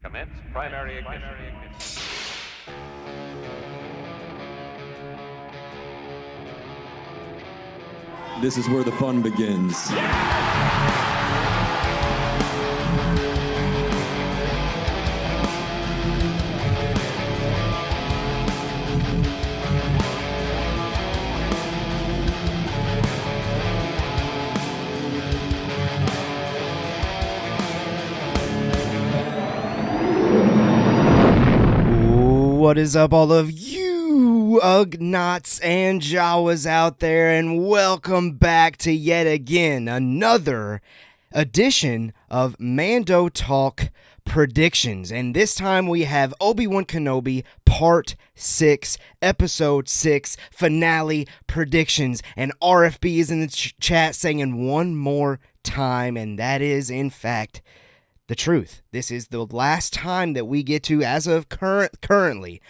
Commence primary ignition. This is where the fun begins. What is up, all of you Ugnaughts and Jawas out there, and welcome back to yet again another edition of Mando Talk Predictions. And this time we have Obi-Wan Kenobi Part 6, Episode 6, Finale Predictions. And RFB is in the chat saying one more time, and that is, in fact, the truth. This is the last time that we get to, as of currently,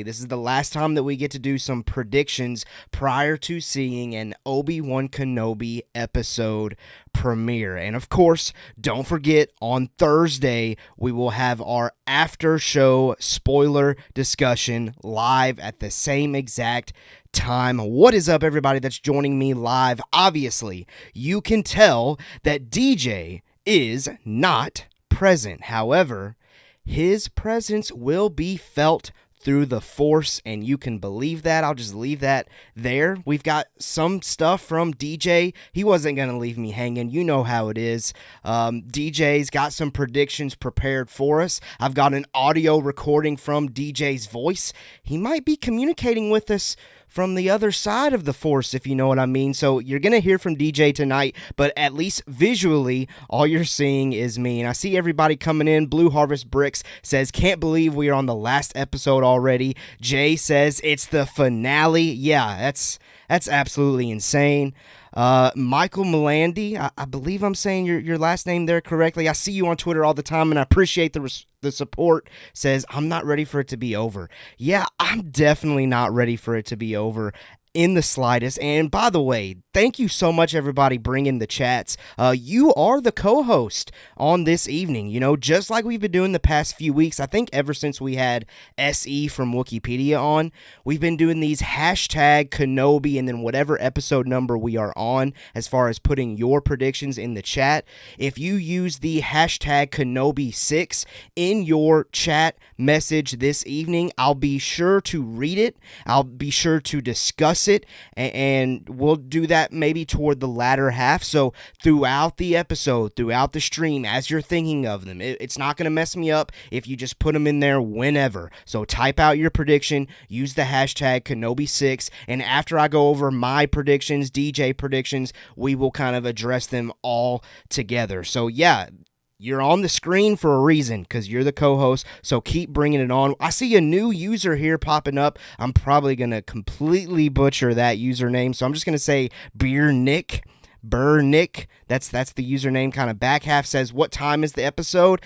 this is the last time that we get to do some predictions prior to seeing an Obi-Wan Kenobi episode premiere. And of course, don't forget, on Thursday, we will have our after show spoiler discussion live at the same exact time. What is up, everybody that's joining me live? Obviously, you can tell that DJ is not present. However, his presence will be felt through the Force, and you can believe that. I'll just leave that there. We've got some stuff from DJ. He wasn't going to leave me hanging. You know how it is. DJ's got some predictions prepared for us. I've got an audio recording from DJ's voice. He might be communicating with us from the other side of the Force, if you know what I mean. So you're going to hear from DJ tonight, but at least visually, all you're seeing is me. And I see everybody coming in. Blue Harvest Bricks says, can't believe we are on the last episode already. Jay says, it's the finale. Yeah, that's absolutely insane. Michael Melandi, I believe I'm saying your last name there correctly. I see you on Twitter all the time, and I appreciate the support. Says, I'm not ready for it to be over. Yeah, I'm definitely not ready for it to be over in the slightest. And by the way, thank you so much, everybody, bringing the chats. You are the co-host on this evening, you know, just like we've been doing the past few weeks. I think ever since we had SE from Wikipedia on, we've been doing these hashtag Kenobi and then whatever episode number we are on as far as putting your predictions in the chat. If you use the hashtag Kenobi6 in your chat message this evening, I'll be sure to read it. I'll be sure to discuss it, and we'll do that maybe toward the latter half. So throughout the episode, throughout the stream, as you're thinking of them, it's not going to mess me up if you just put them in there whenever. So type out your prediction, use the hashtag Kenobi6, and after I go over my predictions, DJ predictions, we will kind of address them all together. So yeah, you're on the screen for a reason, because you're the co-host, so keep bringing it on. I see a new user here popping up. I'm probably going to completely butcher that username, so I'm just going to say Burnick. That's the username. Kind of back half says, what time is the episode?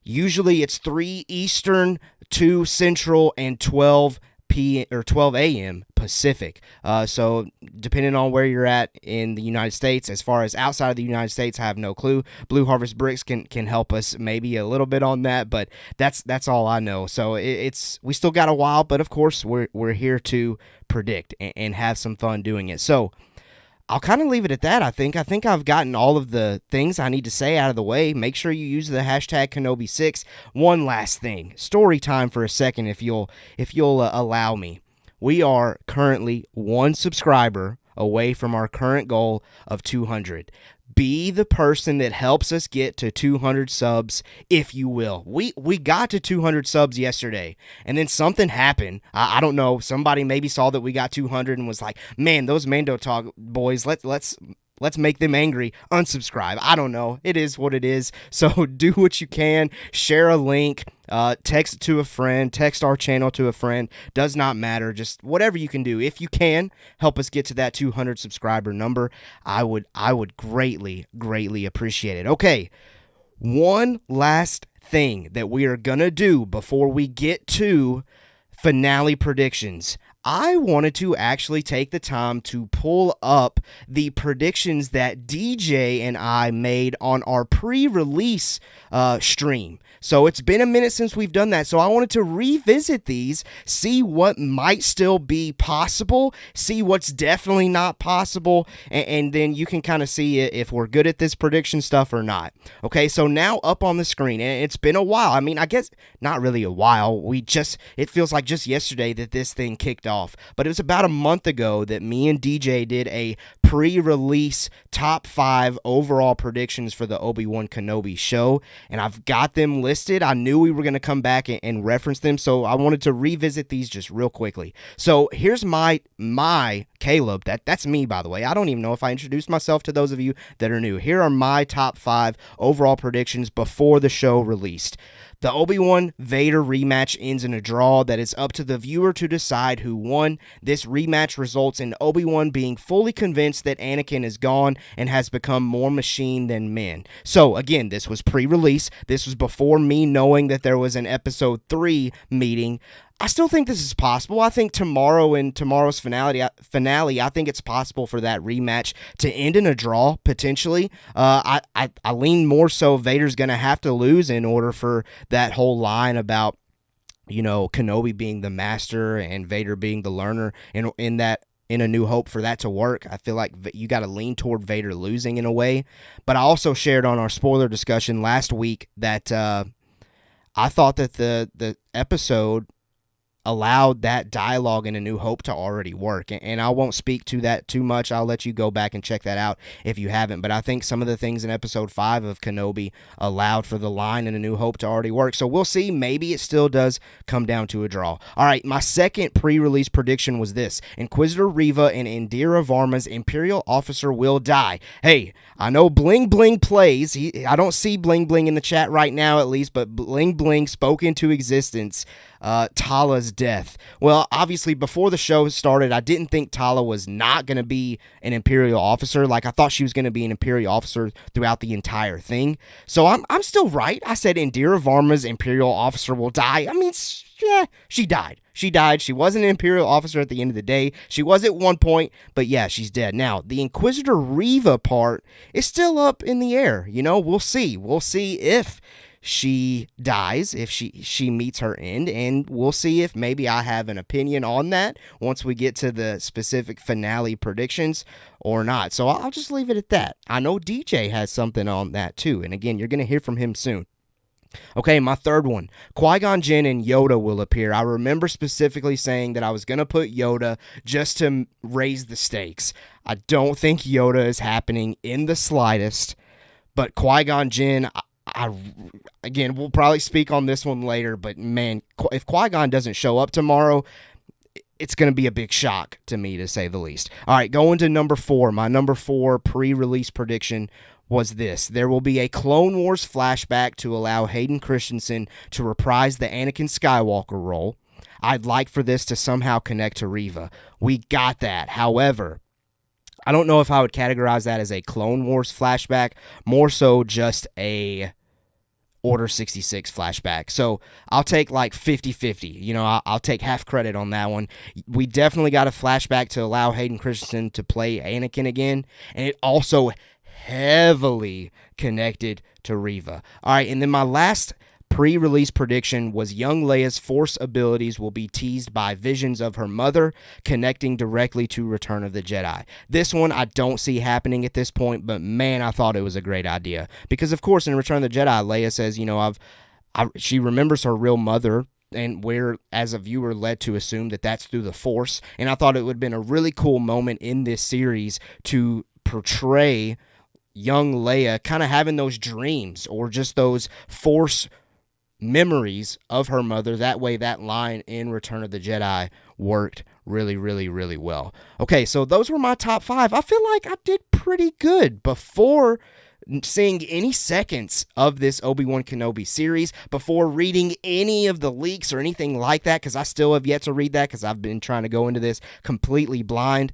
Usually it's 3 Eastern, 2 Central, and 12 a.m. Pacific. So depending on where you're at in the United States, as far as outside of the United States, I have no clue. Blue Harvest Bricks can help us maybe a little bit on that, but that's all I know. So we still got a while, but of course we're here to predict and have some fun doing it. So I'll kind of leave it at that. I think I've gotten all of the things I need to say out of the way. Make sure you use the hashtag Kenobi6. One last thing, story time for a second, if you'll allow me. We are currently 1 subscriber away from our current goal of 200. Be the person that helps us get to 200 subs, if you will. We got to 200 subs yesterday, and then something happened. I don't know. Somebody maybe saw that we got 200 and was like, man, those Mando Talk boys, let's make them angry. Unsubscribe. I don't know. It is what it is. So do what you can. Share a link. Text it to a friend. Text our channel to a friend. Does not matter. Just whatever you can do. If you can help us get to that 200 subscriber number, I would greatly, greatly appreciate it. Okay. One last thing that we are going to do before we get to finale predictions. I wanted to actually take the time to pull up the predictions that DJ and I made on our pre-release stream. So it's been a minute since we've done that. So I wanted to revisit these, see what might still be possible, see what's definitely not possible, and then you can kind of see if we're good at this prediction stuff or not. Okay, so now up on the screen, and it's been a while. I mean, I guess not really a while. It feels like just yesterday that this thing kicked off. But it was about a month ago that me and DJ did a pre-release top 5 overall predictions for the Obi-Wan Kenobi show, and I've got them listed. I knew we were going to come back and reference them, so I wanted to revisit these just real quickly. So here's my Caleb, that's me, by the way. I don't even know if I introduced myself to those of you that are new. Here are my top 5 overall predictions before the show released. The Obi-Wan Vader rematch ends in a draw that is up to the viewer to decide who won. This rematch results in Obi-Wan being fully convinced that Anakin is gone and has become more machine than men. So, again, this was pre-release. This was before me knowing that there was an episode 3 meeting. I still think this is possible. I think tomorrow's finale, I think it's possible for that rematch to end in a draw, potentially. I lean more so Vader's going to have to lose in order for that whole line about, Kenobi being the master and Vader being the learner in A New Hope, for that to work. I feel like you got to lean toward Vader losing in a way. But I also shared on our spoiler discussion last week that I thought that the episode allowed that dialogue in A New Hope to already work. And I won't speak to that too much. I'll let you go back and check that out if you haven't. But I think some of the things in episode 5 of Kenobi allowed for the line in A New Hope to already work. So we'll see. Maybe it still does come down to a draw. All right, my second pre-release prediction was this. Inquisitor Reva and Indira Varma's Imperial officer will die. Hey, I know Bling Bling plays. I don't see Bling Bling in the chat right now at least, but Bling Bling spoke into existence Tala's death. Well, obviously, before the show started, I didn't think Tala was not going to be an Imperial officer. Like, I thought she was going to be an Imperial officer throughout the entire thing. So I'm still right. I said Indira Varma's Imperial officer will die. I mean, yeah, she died. She died. She wasn't an Imperial officer at the end of the day. She was at one point, but yeah, she's dead. Now, the Inquisitor Reva part is still up in the air. We'll see. We'll see if she dies, if she meets her end, and we'll see if maybe I have an opinion on that once we get to the specific finale predictions or not. So I'll just leave it at that. I know DJ has something on that too, and again, you're going to hear from him soon. Okay, my third one. Qui-Gon Jinn and Yoda will appear. I remember specifically saying that I was going to put Yoda just to raise the stakes. I don't think Yoda is happening in the slightest, but Qui-Gon Jinn, again, we'll probably speak on this one later, but man, if Qui-Gon doesn't show up tomorrow, it's going to be a big shock to me, to say the least. All right, going to number 4. My number 4 pre-release prediction was this. There will be a Clone Wars flashback to allow Hayden Christensen to reprise the Anakin Skywalker role. I'd like for this to somehow connect to Reva. We got that. However, I don't know if I would categorize that as a Clone Wars flashback, more so just a Order 66 flashback. So I'll take like 50-50. I'll take half credit on that one. We definitely got a flashback to allow Hayden Christensen to play Anakin again, and it also heavily connected to Reva. All right, and then my last pre-release prediction was young Leia's Force abilities will be teased by visions of her mother, connecting directly to Return of the Jedi. This one I don't see happening at this point, but man, I thought it was a great idea. Because, of course, in Return of the Jedi, Leia says, she remembers her real mother, and we're, as a viewer, led to assume that that's through the Force. And I thought it would have been a really cool moment in this series to portray young Leia kind of having those dreams or just those Force memories of her mother. That way, that line in Return of the Jedi worked really, really, really well. Okay, so those were my top 5. I feel like I did pretty good before seeing any seconds of this Obi-Wan Kenobi series, before reading any of the leaks or anything like that, because I still have yet to read that because I've been trying to go into this completely blind.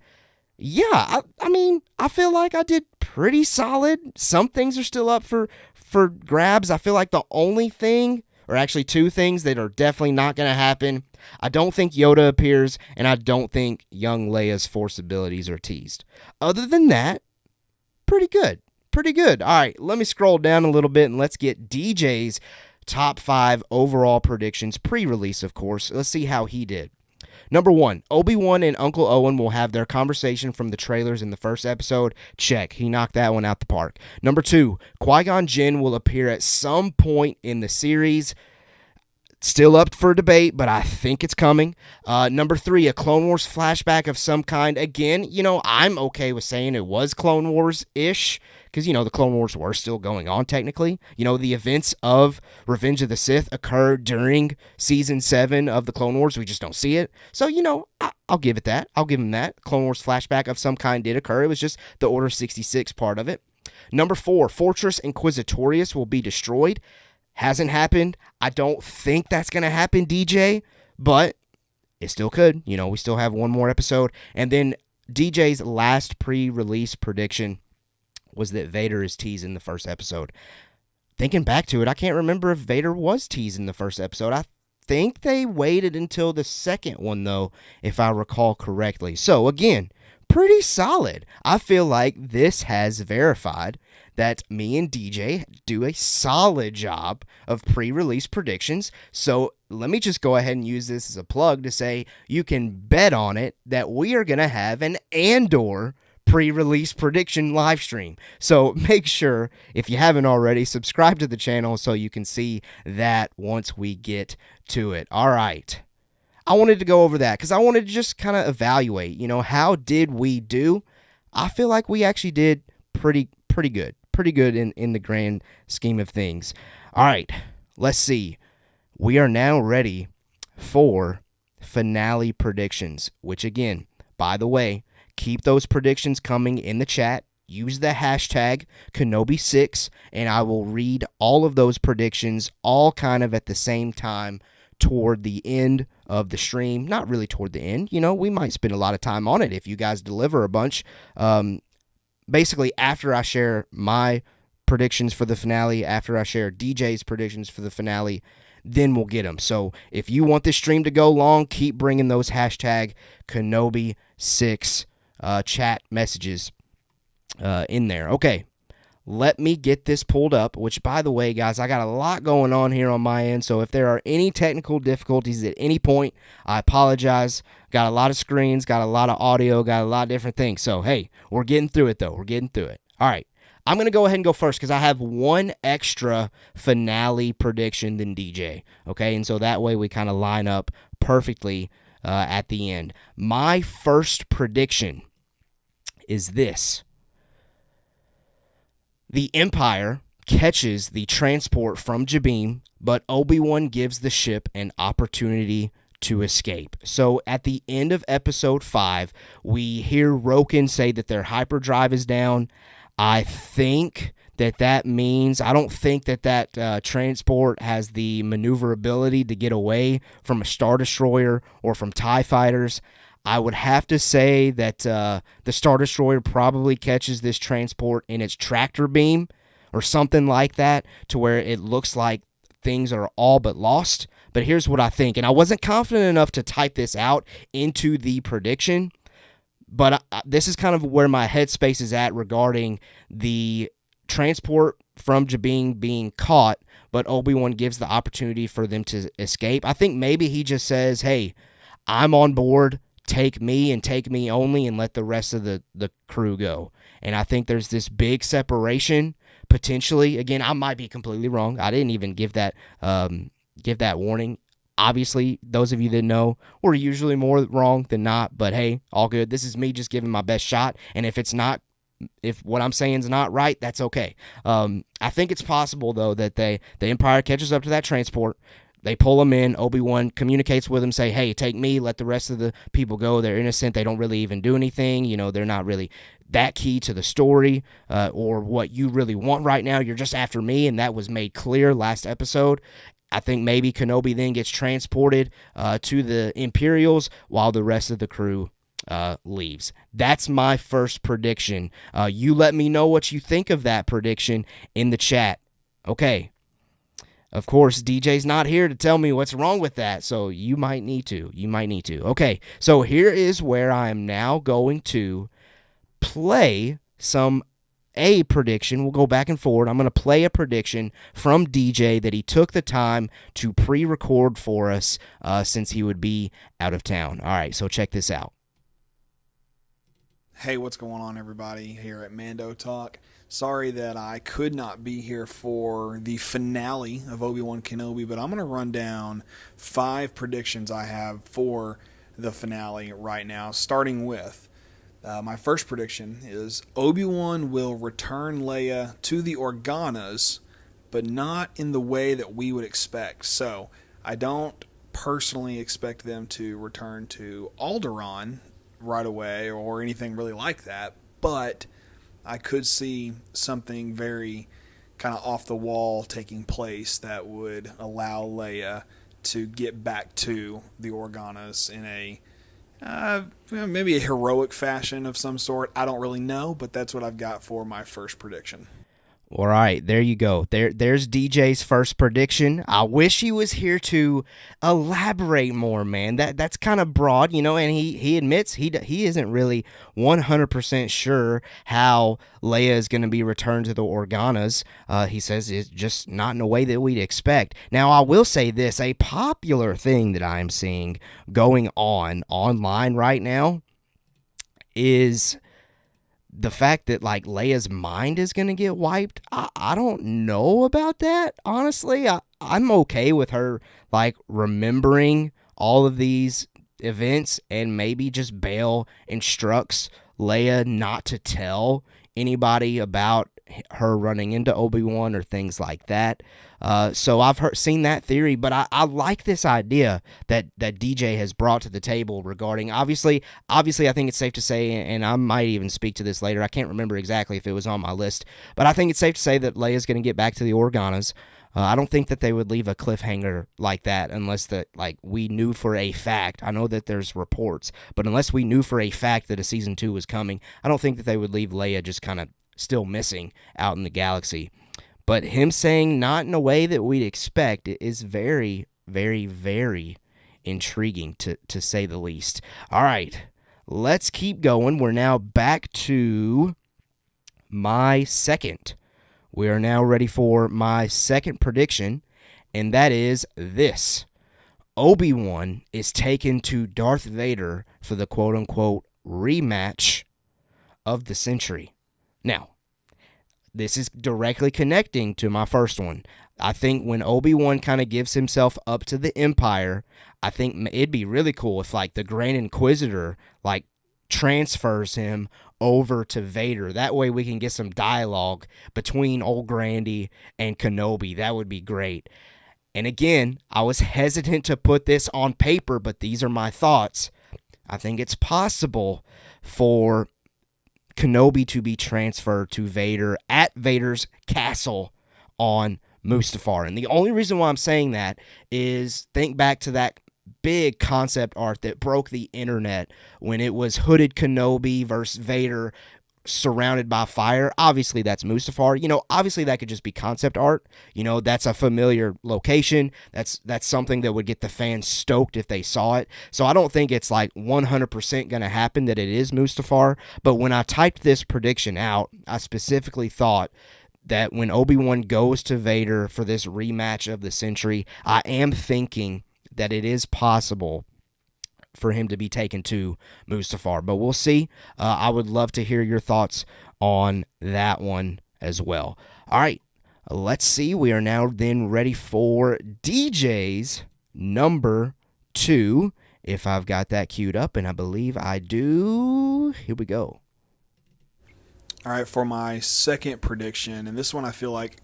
Yeah, I mean, I feel like I did pretty solid. Some things are still up for grabs. I feel like the only thing, or actually 2 things that are definitely not going to happen, I don't think Yoda appears, and I don't think young Leia's Force abilities are teased. Other than that, pretty good. Pretty good. All right, let me scroll down a little bit and let's get DJ's top 5 overall predictions, pre-release, of course. Let's see how he did. Number 1, Obi-Wan and Uncle Owen will have their conversation from the trailers in the first episode. Check. He knocked that one out the park. Number 2, Qui-Gon Jinn will appear at some point in the series. Still up for debate, but I think it's coming. Number 3, a Clone Wars flashback of some kind. Again, I'm okay with saying it was Clone Wars-ish, because, the Clone Wars were still going on, technically. The events of Revenge of the Sith occurred during Season 7 of the Clone Wars. We just don't see it. So, I'll give it that. I'll give him that. Clone Wars flashback of some kind did occur. It was just the Order 66 part of it. Number 4, Fortress Inquisitorius will be destroyed. Hasn't happened. I don't think that's going to happen, DJ, but it still could. We still have one more episode. And then DJ's last pre-release prediction was that Vader is teased in the first episode. Thinking back to it, I can't remember if Vader was teased in the first episode. I think they waited until the second one, though, if I recall correctly. So, again, pretty solid. I feel like this has verified that me and DJ do a solid job of pre-release predictions. So let me just go ahead and use this as a plug to say you can bet on it that we are going to have an Andor pre-release prediction live stream. So make sure, if you haven't already, subscribe to the channel so you can see that once we get to it. All right. I wanted to go over that because I wanted to just kind of evaluate, how did we do? I feel like we actually did pretty good. Pretty good in the grand scheme of things. All right, let's see. We are now ready for finale predictions, which again, by the way, keep those predictions coming in the chat. Use the hashtag Kenobi6, and I will read all of those predictions all kind of at the same time toward the end of the stream. Not really toward the end. We might spend a lot of time on it if you guys deliver a bunch. Basically, after I share my predictions for the finale, after I share DJ's predictions for the finale, then we'll get them. So if you want this stream to go long, keep bringing those hashtag Kenobi6 chat messages in there. Okay, let me get this pulled up, which, by the way, guys, I got a lot going on here on my end, so if there are any technical difficulties at any point, I apologize. Got a lot of screens, got a lot of audio, got a lot of different things. So, hey, we're getting through it, though. We're getting through it. All right. I'm going to go ahead and go first because I have one extra finale prediction than DJ. Okay, and so that way we kind of line up perfectly at the end. My first prediction is this. The Empire catches the transport from Jabim, but Obi-Wan gives the ship an opportunity to escape. So at the end of episode 5, we hear Roken say that their hyperdrive is down. I think that means, I don't think that transport has the maneuverability to get away from a Star Destroyer or from TIE fighters. I would have to say that the Star Destroyer probably catches this transport in its tractor beam or something like that, to where it looks like things are all but lost. But here's what I think, and I wasn't confident enough to type this out into the prediction, but this is kind of where my headspace is at regarding the transport from Jabin being caught, but Obi-Wan gives the opportunity for them to escape. I think maybe he just says, hey, I'm on board, take me and take me only, and let the rest of the crew go. And I think there's this big separation, potentially. Again, I might be completely wrong. I didn't even give that warning. Obviously, those of you that know, we're usually more wrong than not, but hey, all good. This is me just giving my best shot, and if what I'm saying is not right, that's okay. I think it's possible, though, that the Empire catches up to that transport. They pull them in. Obi-Wan communicates with them, say, hey, take me, let the rest of the people go. They're innocent. They don't really even do anything. They're not really that key to the story or what you really want right now. You're just after me, and that was made clear last episode. I think maybe Kenobi then gets transported to the Imperials while the rest of the crew leaves. That's my first prediction. You let me know what you think of that prediction in the chat. Okay. Of course, DJ's not here to tell me what's wrong with that, so you might need to. Okay, so here is where I am now going to play a prediction. We'll go back and forward. I'm going to play a prediction from DJ that he took the time to pre-record for us since he would be out of town. All right, so check this out. Hey, what's going on, everybody, here at Mando Talk? Sorry that I could not be here for the finale of Obi-Wan Kenobi, but I'm going to run down 5 predictions I have for the finale right now, starting with my first prediction is Obi-Wan will return Leia to the Organas, but not in the way that we would expect. So I don't personally expect them to return to Alderaan right away or anything really like that, but I could see something very kind of off the wall taking place that would allow Leia to get back to the Organas in a maybe a heroic fashion of some sort. I don't really know, but that's what I've got for my first prediction. All right, there you go. There's DJ's first prediction. I wish he was here to elaborate more, man. That's kind of broad, and he admits he isn't really 100% sure how Leia is going to be returned to the Organas. He says it's just not in a way that we'd expect. Now, I will say this, a popular thing that I'm seeing going on online right now is the fact that Leia's mind is going to get wiped. I don't know about that, honestly. I'm okay with her remembering all of these events, and maybe just Bail instructs Leia not to tell anybody about her running into Obi-Wan or things like that. So I've seen that theory, but I like this idea that DJ has brought to the table regarding, obviously I think it's safe to say, and I might even speak to this later, I can't remember exactly if it was on my list, but I think it's safe to say that Leia's going to get back to the Organas. I don't think that they would leave a cliffhanger like that unless we knew for a fact. I know that there's reports, but unless we knew for a fact that a season 2 was coming, I don't think that they would leave Leia just kind of still missing out in the galaxy. But him saying not in a way that we'd expect is very, very, very intriguing, to say the least. All right, let's keep going. We're now back to my second. We are now ready for my second prediction, and that is this. Obi-Wan is taken to Darth Vader for the quote-unquote rematch of the century. Now, this is directly connecting to my first one. I think when Obi-Wan kind of gives himself up to the Empire, I think it'd be really cool if the Grand Inquisitor transfers him over to Vader. That way we can get some dialogue between old Grandy and Kenobi. That would be great. And again, I was hesitant to put this on paper, but these are my thoughts. I think it's possible for Kenobi to be transferred to Vader at Vader's castle on Mustafar. And the only reason why I'm saying that is think back to that big concept art that broke the internet when it was hooded Kenobi versus Vader surrounded by fire. Obviously, that's Mustafar. Obviously that could just be concept art. That's a familiar location. That's something that would get the fans stoked if they saw it. So I don't think it's 100% going to happen that it is Mustafar. But when I typed this prediction out, I specifically thought that when Obi-Wan goes to Vader for this rematch of the century, I am thinking that it is possible for him to be taken to Mustafar. But we'll see. I would love to hear your thoughts on that one as well. All right, let's see. We are now then ready for DJ's number 2, if I've got that queued up, and I believe I do. Here we go. All right, for my second prediction, and this one I feel like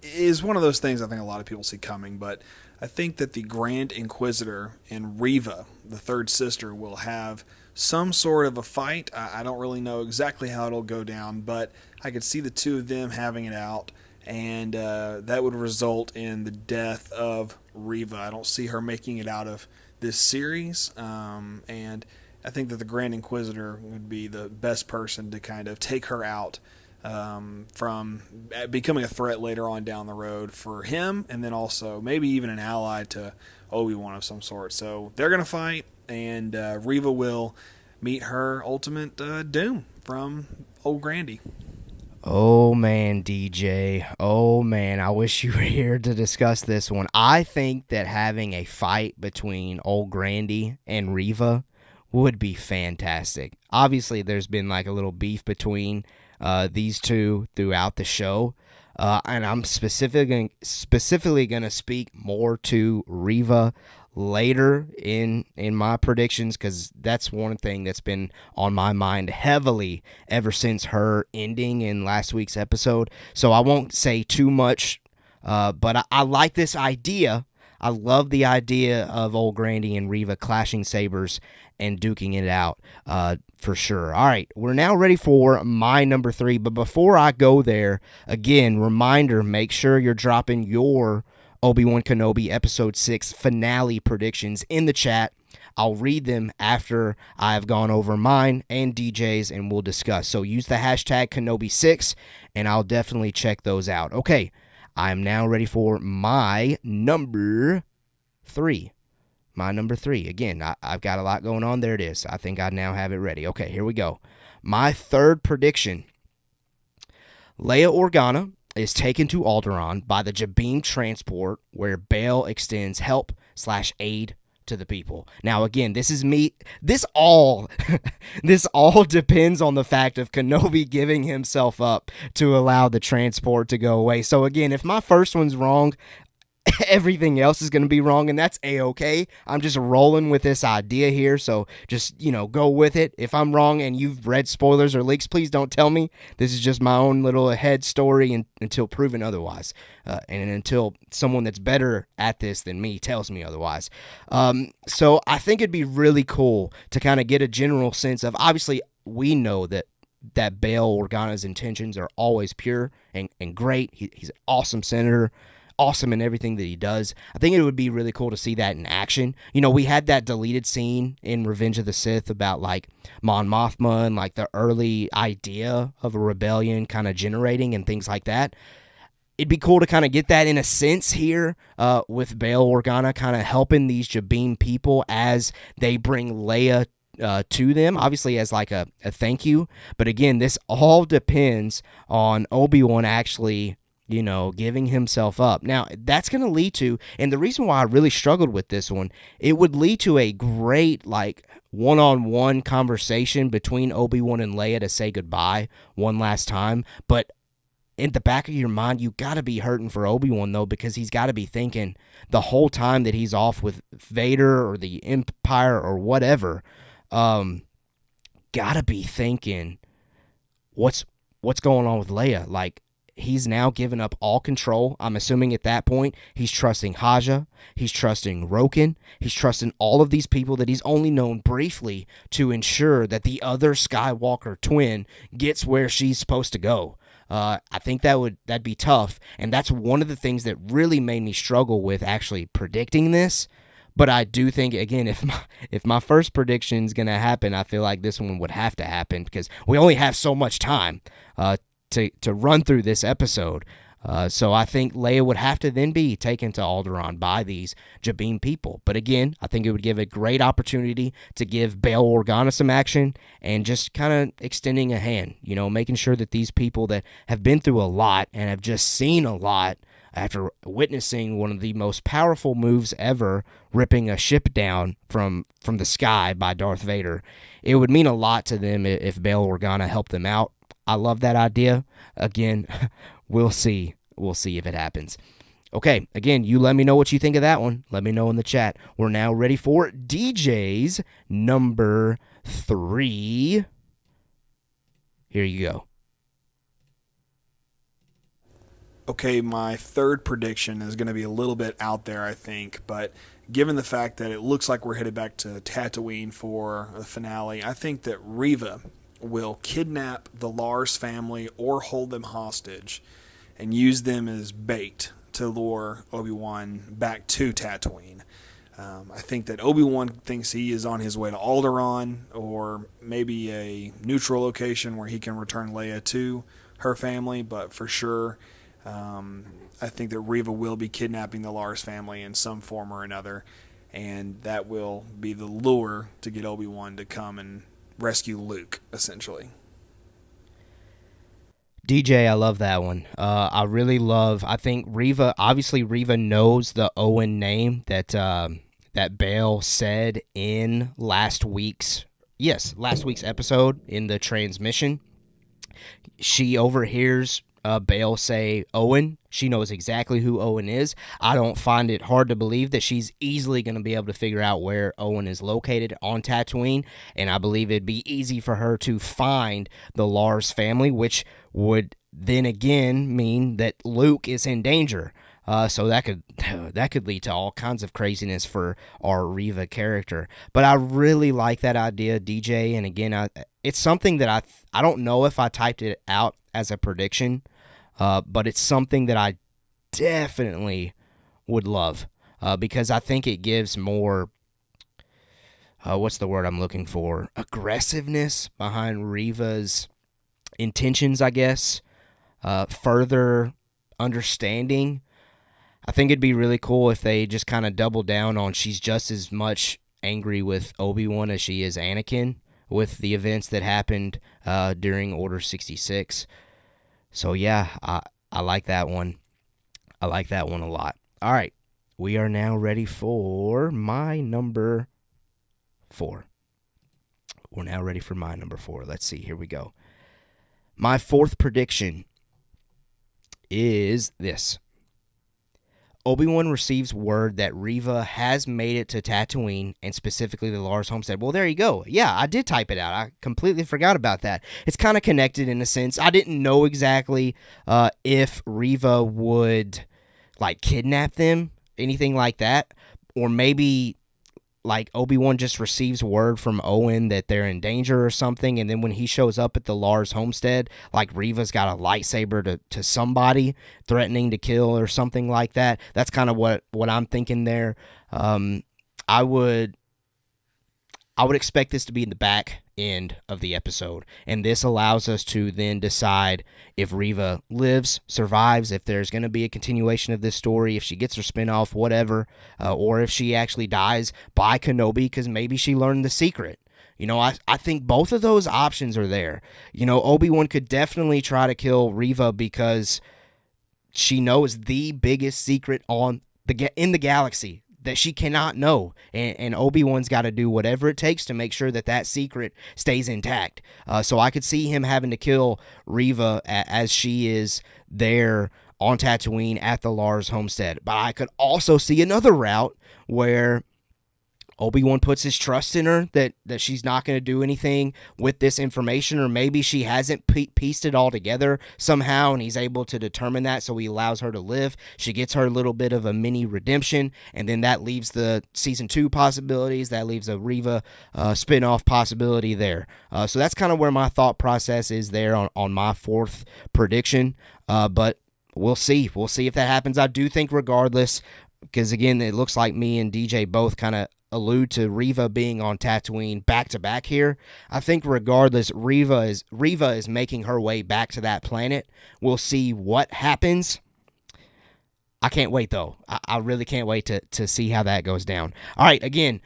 is one of those things I think a lot of people see coming, but I think that the Grand Inquisitor and Reva, the third sister, will have some sort of a fight. I don't really know exactly how it'll go down, but I could see the two of them having it out, and that would result in the death of Reva. I don't see her making it out of this series, and I think that the Grand Inquisitor would be the best person to kind of take her out from becoming a threat later on down the road for him, and then also maybe even an ally to Obi-Wan of some sort. So they're going to fight, and Reva will meet her ultimate doom from old Grandy. Oh, man, DJ. Oh, man, I wish you were here to discuss this one. I think that having a fight between old Grandy and Reva would be fantastic. Obviously, there's been like a little beef between these two throughout the show, and I'm specifically going to speak more to Reva later in my predictions, because that's one thing that's been on my mind heavily ever since her ending in last week's episode. So I won't say too much, but I like this idea. I love the idea of old Grandy and Reva clashing sabers and duking it out for sure. All right, we're now ready for my number 3, but before I go there, again, reminder, make sure you're dropping your Obi-Wan Kenobi Episode 6 finale predictions in the chat. I'll read them after I've gone over mine and DJ's, and we'll discuss. So use the hashtag Kenobi6, and I'll definitely check those out. Okay, I'm now ready for my number 3. My number 3. Again, I've got a lot going on. There it is. I think I now have it ready. Okay, here we go. My third prediction. Leia Organa is taken to Alderaan by the Jabim transport, where Bail extends help/aid to the people. Now, again, this is me. This all depends on the fact of Kenobi giving himself up to allow the transport to go away. So, again, if my first one's wrong, everything else is going to be wrong, and that's A-okay. I'm just rolling with this idea here, so just, go with it. If I'm wrong and you've read spoilers or leaks, please don't tell me. This is just my own little head story until proven otherwise, and until someone that's better at this than me tells me otherwise. So I think it'd be really cool to kind of get a general sense of, obviously, we know that Bail Organa's intentions are always pure and great. He's an awesome senator, awesome in everything that he does. I think it would be really cool to see that in action. We had that deleted scene in Revenge of the Sith about like Mon Mothma and like the early idea of a rebellion kind of generating and things like that. It'd be cool to kind of get that in a sense here with Bail Organa kind of helping these Jabim people as they bring Leia to them, obviously as like a thank you. But again, this all depends on Obi-Wan actually giving himself up. Now, that's going to lead to, and the reason why I really struggled with this one, it would lead to a great, like, one-on-one conversation between Obi-Wan and Leia to say goodbye one last time. But in the back of your mind, you got to be hurting for Obi-Wan, though, because he's got to be thinking the whole time that he's off with Vader or the Empire or whatever, got to be thinking, what's going on with Leia? Like, he's now given up all control. I'm assuming at that point he's trusting Haja, he's trusting Roken, he's trusting all of these people that he's only known briefly to ensure that the other Skywalker twin gets where she's supposed to go. I think that'd be tough, and that's one of the things that really made me struggle with actually predicting this. But I do think, again, if my first prediction's gonna happen, I feel like this one would have to happen because we only have so much time to run through this episode. So I think Leia would have to then be taken to Alderaan by these Jabim people. But again, I think it would give a great opportunity to give Bail Organa some action and just kind of extending a hand, making sure that these people that have been through a lot and have just seen a lot after witnessing one of the most powerful moves ever, ripping a ship down from the sky by Darth Vader, it would mean a lot to them if Bail Organa helped them out. I love that idea. Again, we'll see. We'll see if it happens. Okay, again, you let me know what you think of that one. Let me know in the chat. We're now ready for DJ's number 3. Here you go. Okay, my third prediction is going to be a little bit out there, I think, but given the fact that it looks like we're headed back to Tatooine for the finale, I think that Reva will kidnap the Lars family or hold them hostage and use them as bait to lure Obi-Wan back to Tatooine. I think that Obi-Wan thinks he is on his way to Alderaan or maybe a neutral location where he can return Leia to her family, but for sure, I think that Reva will be kidnapping the Lars family in some form or another, and that will be the lure to get Obi-Wan to come and rescue Luke, essentially. DJ, I love that one. I think Reva knows the Owen name that Bale said in last week's episode in the transmission. She overhears Bale say Owen. She knows exactly who Owen is. I don't find it hard to believe that she's easily going to be able to figure out where Owen is located on Tatooine, and I believe it'd be easy for her to find the Lars family, which would then again mean that Luke is in danger. So that could lead to all kinds of craziness for our Reva character. But I really like that idea, DJ. And again, it's something that I don't know if I typed it out as a prediction, but it's something that I definitely would love because I think it gives more. What's the word I'm looking for? Aggressiveness behind Reva's intentions, I guess. Further understanding. I think it'd be really cool if they just kind of double down on she's just as much angry with Obi-Wan as she is Anakin with the events that happened during Order 66. So yeah, I like that one. I like that one a lot. All right, we are now ready for my number 4. We're now ready for my number 4. Let's see, here we go. My 4th prediction is this. Obi-Wan receives word that Reva has made it to Tatooine, and specifically the Lars homestead. Well, there you go. Yeah, I did type it out. I completely forgot about that. It's kind of connected in a sense. I didn't know exactly if Reva would, kidnap them, anything like that. Or maybe, Obi-Wan just receives word from Owen that they're in danger or something, and then when he shows up at the Lars homestead, Reva's got a lightsaber to somebody threatening to kill or something like that. That's kind of what I'm thinking there. I would expect this to be in the back end of the episode, and this allows us to then decide if Reva lives, survives, if there's going to be a continuation of this story, if she gets her spinoff, whatever, or if she actually dies by Kenobi because maybe she learned the secret. I think both of those options are there. Obi-Wan could definitely try to kill Reva because she knows the biggest secret in the galaxy that she cannot know, and Obi-Wan's got to do whatever it takes to make sure that secret stays intact. So I could see him having to kill Reva as she is there on Tatooine at the Lars homestead. But I could also see another route where Obi-Wan puts his trust in her that she's not going to do anything with this information, or maybe she hasn't pieced it all together somehow and he's able to determine that, so he allows her to live. She gets her little bit of a mini redemption, and then that leaves the season 2 possibilities. That leaves a Reva spin-off possibility there. So that's kind of where my thought process is there on my 4th prediction. But we'll see. We'll see if that happens. I do think regardless, because again, it looks like me and DJ both kind of allude to Reva being on Tatooine back-to-back here. I think regardless, Reva is making her way back to that planet. We'll see what happens. I can't wait, though. I really can't wait to see how that goes down. All right, again,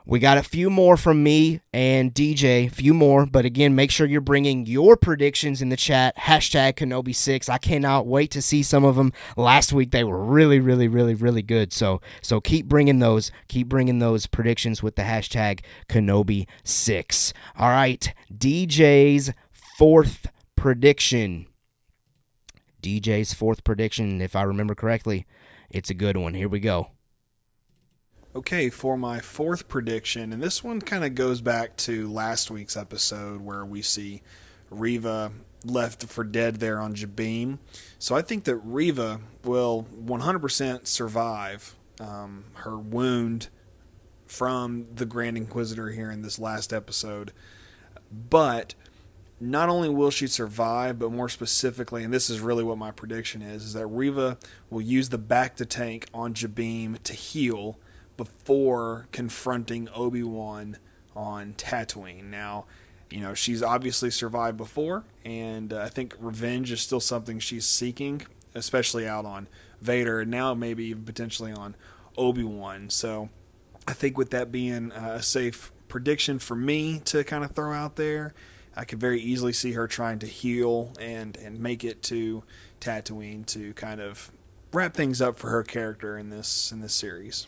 we got a few more from me and DJ, a few more, but again, make sure you're bringing your predictions in the chat, hashtag Kenobi6. I cannot wait to see some of them. Last week, they were really, really, really, really good, so keep bringing those predictions with the hashtag Kenobi6. All right, DJ's 4th prediction. DJ's 4th prediction, if I remember correctly, it's a good one. Here we go. Okay, for my 4th prediction, and this one kind of goes back to last week's episode where we see Reva left for dead there on Jabeam. So I think that Reva will 100% survive her wound from the Grand Inquisitor here in this last episode. But not only will she survive, but more specifically, and this is really what my prediction is that Reva will use the back-to-tank on Jabeam to heal before confronting Obi-Wan on Tatooine. Now, She's obviously survived before, and I think revenge is still something she's seeking, especially out on Vader, and now maybe even potentially on Obi-Wan. So I think with that being a safe prediction for me to kind of throw out there, I could very easily see her trying to heal and make it to Tatooine to kind of wrap things up for her character in this series.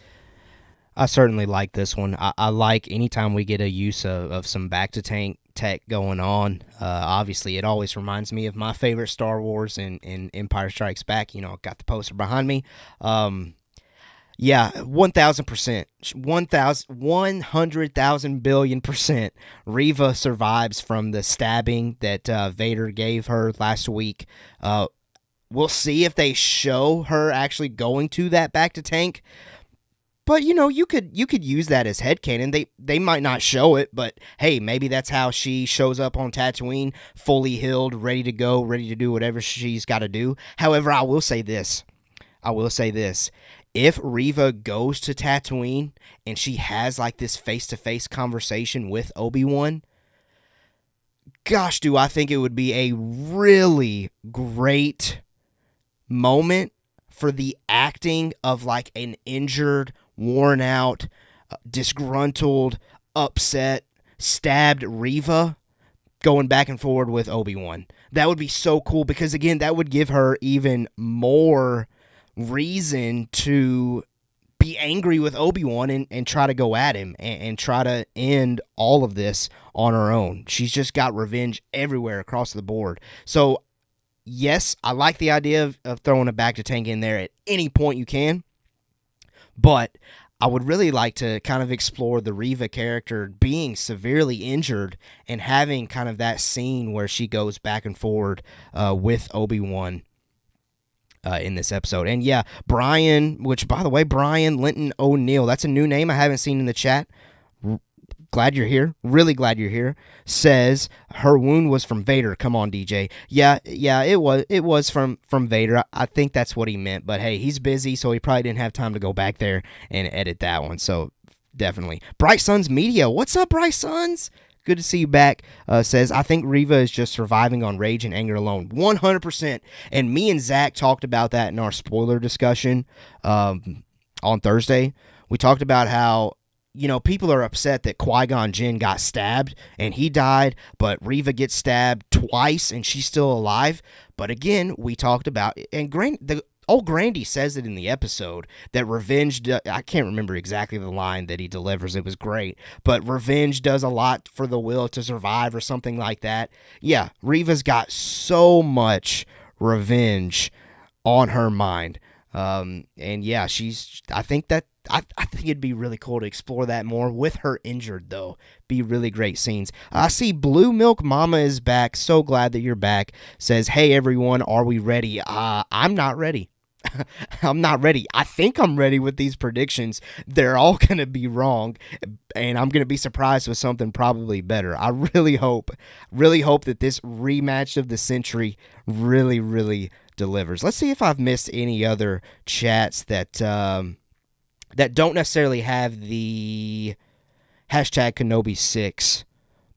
I certainly like this one. I like anytime we get a use of some back-to-tank tech going on. Obviously, it always reminds me of my favorite Star Wars in Empire Strikes Back. Got the poster behind me. Yeah, 1,000%, 100,000 billion%. Reva survives from the stabbing that Vader gave her last week. We'll see if they show her actually going to that back-to-tank. But, you could use that as headcanon. They might not show it, but, hey, maybe that's how she shows up on Tatooine, fully healed, ready to go, ready to do whatever she's got to do. However, I will say this. If Reva goes to Tatooine and she has, like, this face-to-face conversation with Obi-Wan, gosh, do I think it would be a really great moment for the acting of, like, an injured, worn out, disgruntled, upset, stabbed Reva going back and forward with Obi-Wan. That would be so cool because, again, that would give her even more reason to be angry with Obi-Wan and try to go at him and try to end all of this on her own. She's just got revenge everywhere across the board. So, yes, I like the idea of throwing a back-to-tank in there at any point you can. But I would really like to kind of explore the Reva character being severely injured and having kind of that scene where she goes back and forward with Obi-Wan in this episode. And yeah, Brian, which by the way, Brian Linton O'Neill, that's a new name I haven't seen in the chat. Glad you're here. Really glad you're here. Says her wound was from Vader. Come on, DJ. Yeah, it was from Vader. I think that's what he meant. But hey, he's busy, so he probably didn't have time to go back there and edit that one. So definitely. Bright Suns Media. What's up, Bright Suns? Good to see you back. Says, I think Reva is just surviving on rage and anger alone. 100%. And me and Zach talked about that in our spoiler discussion on Thursday. We talked about how people are upset that Qui-Gon Jinn got stabbed and he died, but Reva gets stabbed twice and she's still alive. But again, we talked about, and old Grandy says it in the episode, that revenge, I can't remember exactly the line that he delivers, it was great, but revenge does a lot for the will to survive or something like that. Yeah, Reva's got so much revenge on her mind. And yeah, I think it'd be really cool to explore that more with her injured, though. Be really great scenes. I see Blue Milk Mama is back. So glad that you're back. Says, hey, everyone, are we ready? I'm not ready. I'm not ready. I think I'm ready with these predictions. They're all going to be wrong, and I'm going to be surprised with something probably better. I really hope that this rematch of the century really, really delivers. Let's see if I've missed any other chats that don't necessarily have the hashtag Kenobi 6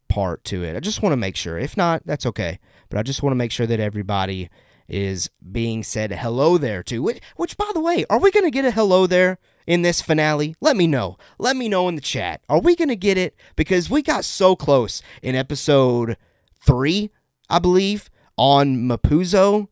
part to it. I just want to make sure. If not, that's okay. But I just want to make sure that everybody is being said hello there to. Which, by the way, are we going to get a hello there in this finale? Let me know. Let me know in the chat. Are we going to get it? Because we got so close in episode 3, I believe, on Mapuzo,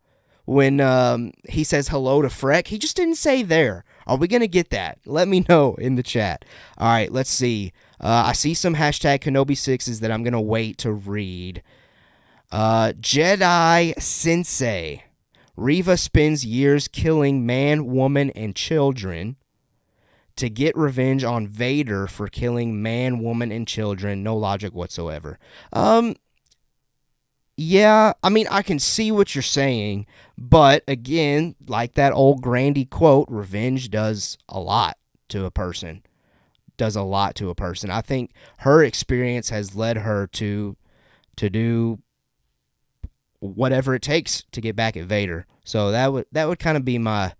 when he says hello to Freck. He just didn't say there. Are we going to get that? Let me know in the chat. All right, let's see. I see some hashtag Kenobi 6s that I'm going to wait to read. Jedi Sensei. Reva spends years killing man, woman, and children to get revenge on Vader for killing man, woman, and children. No logic whatsoever. Yeah, I mean, I can see what you're saying, but again, like that old Grandy quote, revenge does a lot to a person. I think her experience has led her to do whatever it takes to get back at Vader. So that would kind of be my,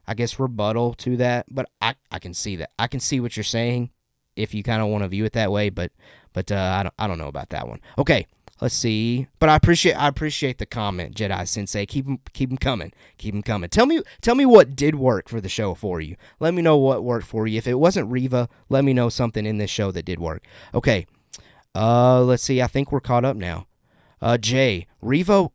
I guess, rebuttal to that. But I can see that. I can see what you're saying. if you kind of want to view it that way, but I don't know about that one. Okay, let's see. But I appreciate the comment, Jedi Sensei. Keep them coming. Keep them coming. Tell me what did work for the show for you. Let me know what worked for you. If it wasn't Reva, let me know something in this show that did work. Okay. Let's see. I think we're caught up now. Jay, Reva.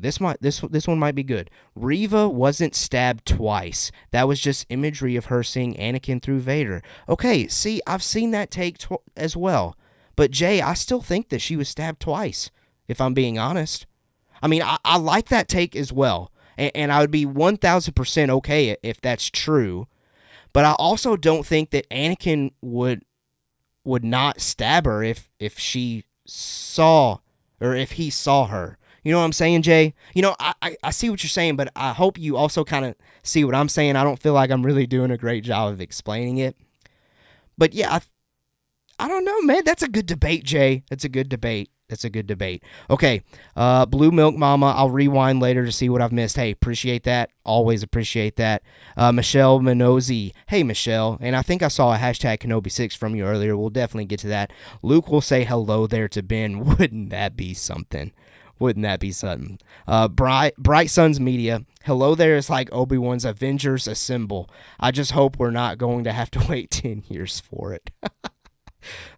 This one might be good. Reva wasn't stabbed twice. That was just imagery of her seeing Anakin through Vader. Okay, see, I've seen that take as well. But Jay, I still think that she was stabbed twice, if I'm being honest. I mean, I like that take as well. And I would be 1,000% okay if that's true. But I also don't think that Anakin would not stab her if she saw, or if he saw her. You know what I'm saying, Jay? You know, I see what you're saying, but I hope you also kind of see what I'm saying. I don't feel like I'm really doing a great job of explaining it. But yeah, I don't know, man. That's a good debate, Jay. That's a good debate. Okay, Blue Milk Mama, I'll rewind later to see what I've missed. Hey, appreciate that. Always appreciate that. Michelle Minozzi. Hey, Michelle. And I think I saw a hashtag Kenobi6 from you earlier. We'll definitely get to that. Luke will say hello there to Ben. Wouldn't that be something? Bright Suns Media. Hello there is like Obi-Wan's Avengers Assemble. I just hope we're not going to have to wait 10 years for it.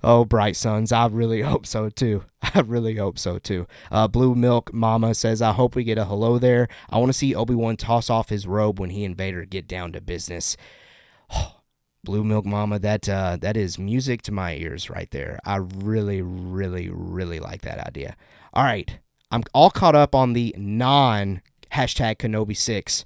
Oh, Bright Suns, I really hope so too. Blue Milk Mama says, I hope we get a hello there. I want to see Obi-Wan toss off his robe when he and Vader get down to business. Blue Milk Mama, that is music to my ears right there. I really, really, really like that idea. All right, I'm all caught up on the non-hashtag Kenobi6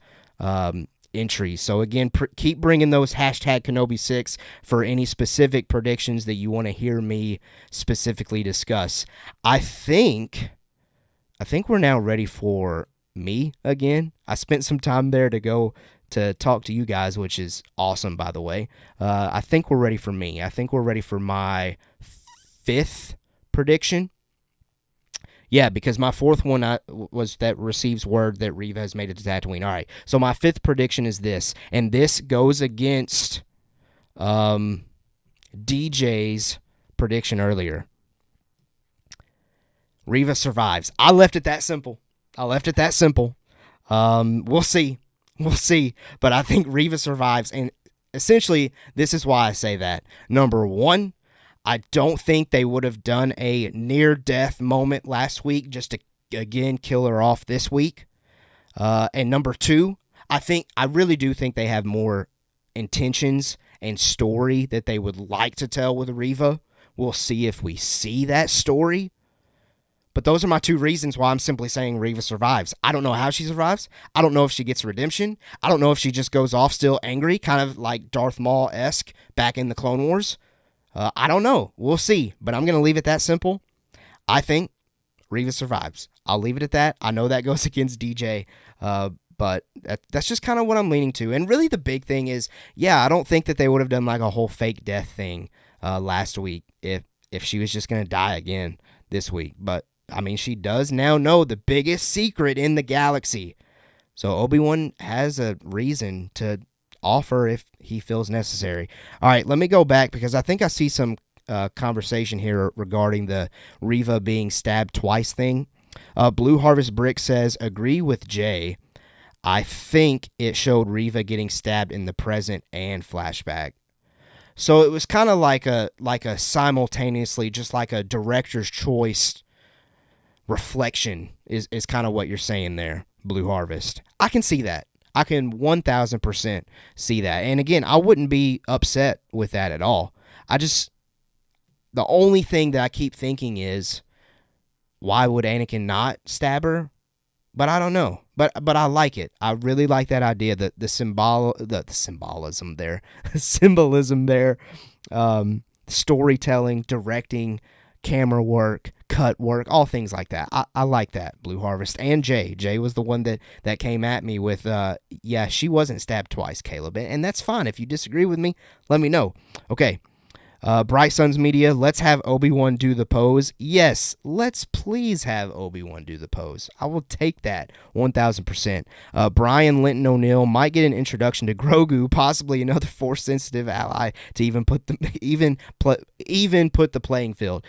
entries. So again, keep bringing those hashtag Kenobi6 for any specific predictions that you want to hear me specifically discuss. I think we're now ready for me again. I spent some time there to go to talk to you guys, which is awesome, by the way. I think we're ready for me. I think we're ready for my 5th prediction. Yeah, because my 4th one was that receives word that Reva has made it to Tatooine. All right, so my 5th prediction is this, and this goes against DJ's prediction earlier. Reva survives. I left it that simple. We'll see, but I think Reva survives, and essentially, this is why I say that. Number 1, I don't think they would have done a near-death moment last week just to, again, kill her off this week. And number 2, I really do think they have more intentions and story that they would like to tell with Reva. We'll see if we see that story. But those are my 2 reasons why I'm simply saying Reva survives. I don't know how she survives. I don't know if she gets redemption. I don't know if she just goes off still angry, kind of like Darth Maul-esque back in the Clone Wars. I don't know. We'll see. But I'm going to leave it that simple. I think Reva survives. I'll leave it at that. I know that goes against DJ, but that's just kind of what I'm leaning to. And really the big thing is, yeah, I don't think that they would have done like a whole fake death thing last week if she was just going to die again this week. But, I mean, she does now know the biggest secret in the galaxy. So Obi-Wan has a reason to offer if he feels necessary. All right, let me go back because I think I see some conversation here regarding the Reva being stabbed twice thing. Blue Harvest Brick says, agree with Jay. I think it showed Reva getting stabbed in the present and flashback. So it was kind of like a simultaneously, just like a director's choice reflection is kind of what you're saying there, Blue Harvest. I can see that. I can 1,000% see that. And again, I wouldn't be upset with that at all. The only thing that I keep thinking is, why would Anakin not stab her? But I don't know. But I like it. I really like that idea, the symbolism there, storytelling, directing, camera work, cut work, all things like that. I like that, Blue Harvest. And Jay. Jay was the one that came at me with, yeah, she wasn't stabbed twice, Caleb. And that's fine. If you disagree with me, let me know. Okay. Bright Suns Media, let's have Obi-Wan do the pose. Yes, let's please have Obi-Wan do the pose. I will take that 1,000%. Brian Linton O'Neill might get an introduction to Grogu, possibly another Force-sensitive ally to even put the playing field.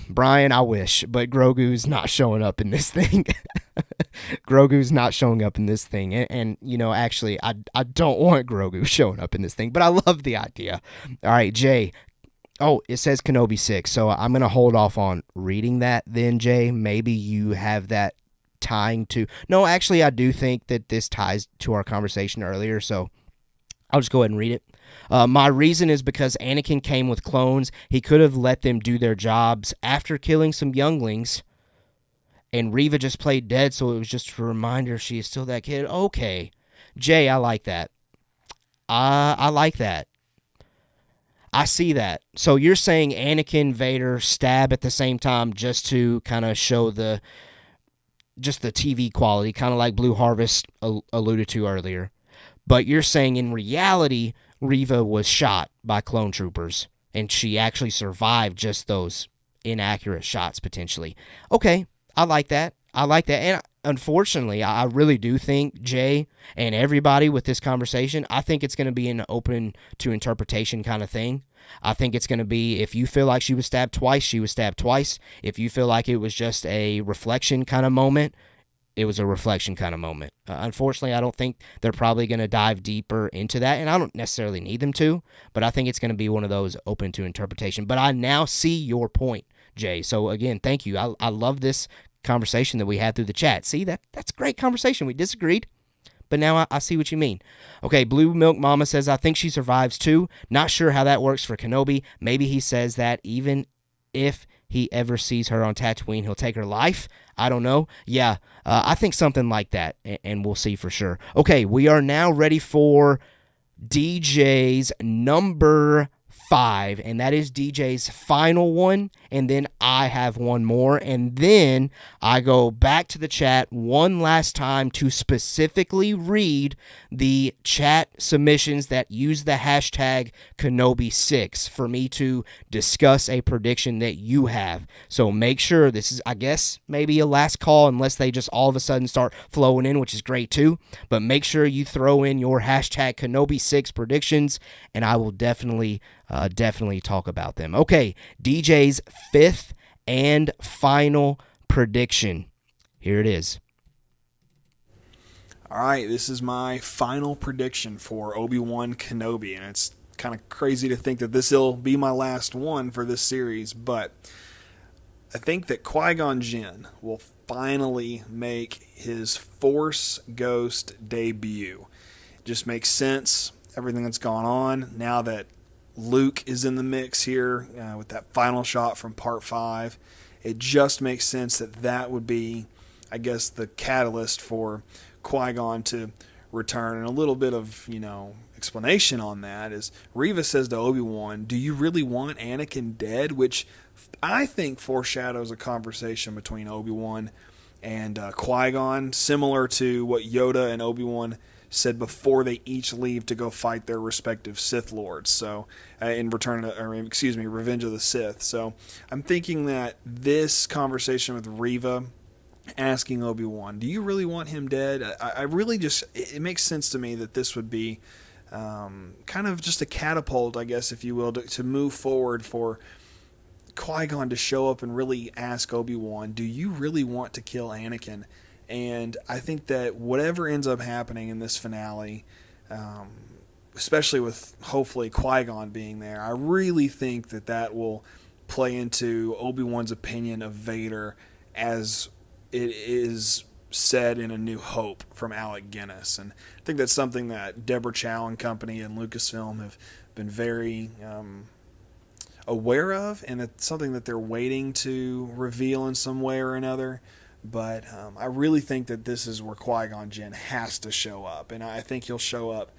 Brian, I wish, but Grogu's not showing up in this thing. Grogu's not showing up in this thing. And you know, actually, I don't want Grogu showing up in this thing, but I love the idea. All right, Jay. Oh, it says Kenobi 6, so I'm going to hold off on reading that then, Jay. Maybe you have that tying to... No, actually, I do think that this ties to our conversation earlier, so I'll just go ahead and read it. My reason is because Anakin came with clones. He could have let them do their jobs after killing some younglings, and Reva just played dead, so it was just a reminder she is still that kid. Okay. Jay, I like that. I like that. I see that. So you're saying Anakin, Vader stab at the same time just to kind of show the TV quality, kind of like Blue Harvest alluded to earlier. But you're saying in reality, Reva was shot by clone troopers, and she actually survived just those inaccurate shots, potentially. Okay, I like that. And unfortunately, I really do think, Jay, and everybody with this conversation, I think it's going to be an open to interpretation kind of thing. I think it's going to be, if you feel like she was stabbed twice, she was stabbed twice. If you feel like it was just a reflection kind of moment, it was a reflection kind of moment. Unfortunately, I don't think they're probably going to dive deeper into that, and I don't necessarily need them to, but I think it's going to be one of those open to interpretation. But I now see your point, Jay. So, again, thank you. I love this conversation that we had through the chat. See, that's a great conversation. We disagreed, but now I see what you mean. Okay, Blue Milk Mama says, I think she survives too. Not sure how that works for Kenobi. Maybe he says that even if he ever sees her on Tatooine, he'll take her life. I don't know. Yeah, I think something like that, and we'll see for sure. Okay, we are now ready for DJ's number 5, and that is DJ's final one, and then I have one more, and then I go back to the chat one last time to specifically read the chat submissions that use the hashtag Kenobi6 for me to discuss a prediction that you have. So make sure, this is, I guess, maybe a last call unless they just all of a sudden start flowing in, which is great too, but make sure you throw in your hashtag Kenobi6 predictions, and I will definitely talk about them. Okay, DJ's 5th and final prediction. Here it is. All right, this is my final prediction for Obi-Wan Kenobi, and it's kind of crazy to think that this will be my last one for this series, but I think that Qui-Gon Jinn will finally make his Force Ghost debut. It just makes sense, everything that's gone on, now that Luke is in the mix here with that final shot from Part 5. It just makes sense that would be, I guess, the catalyst for Qui-Gon to return. And a little bit of, explanation on that is Reva says to Obi-Wan, do you really want Anakin dead? Which I think foreshadows a conversation between Obi-Wan and Qui-Gon, similar to what Yoda and Obi-Wan said before they each leave to go fight their respective Sith Lords. So, Revenge of the Sith. So, I'm thinking that this conversation with Reva asking Obi-Wan, do you really want him dead? I really just, it makes sense to me that this would be kind of just a catapult, I guess, if you will, to move forward for Qui-Gon to show up and really ask Obi-Wan, do you really want to kill Anakin? And I think that whatever ends up happening in this finale, especially with hopefully Qui-Gon being there, I really think that will play into Obi-Wan's opinion of Vader as it is said in A New Hope from Alec Guinness. And I think that's something that Deborah Chow and company and Lucasfilm have been very aware of, and it's something that they're waiting to reveal in some way or another. But I really think that this is where Qui-Gon Jinn has to show up, and I think he'll show up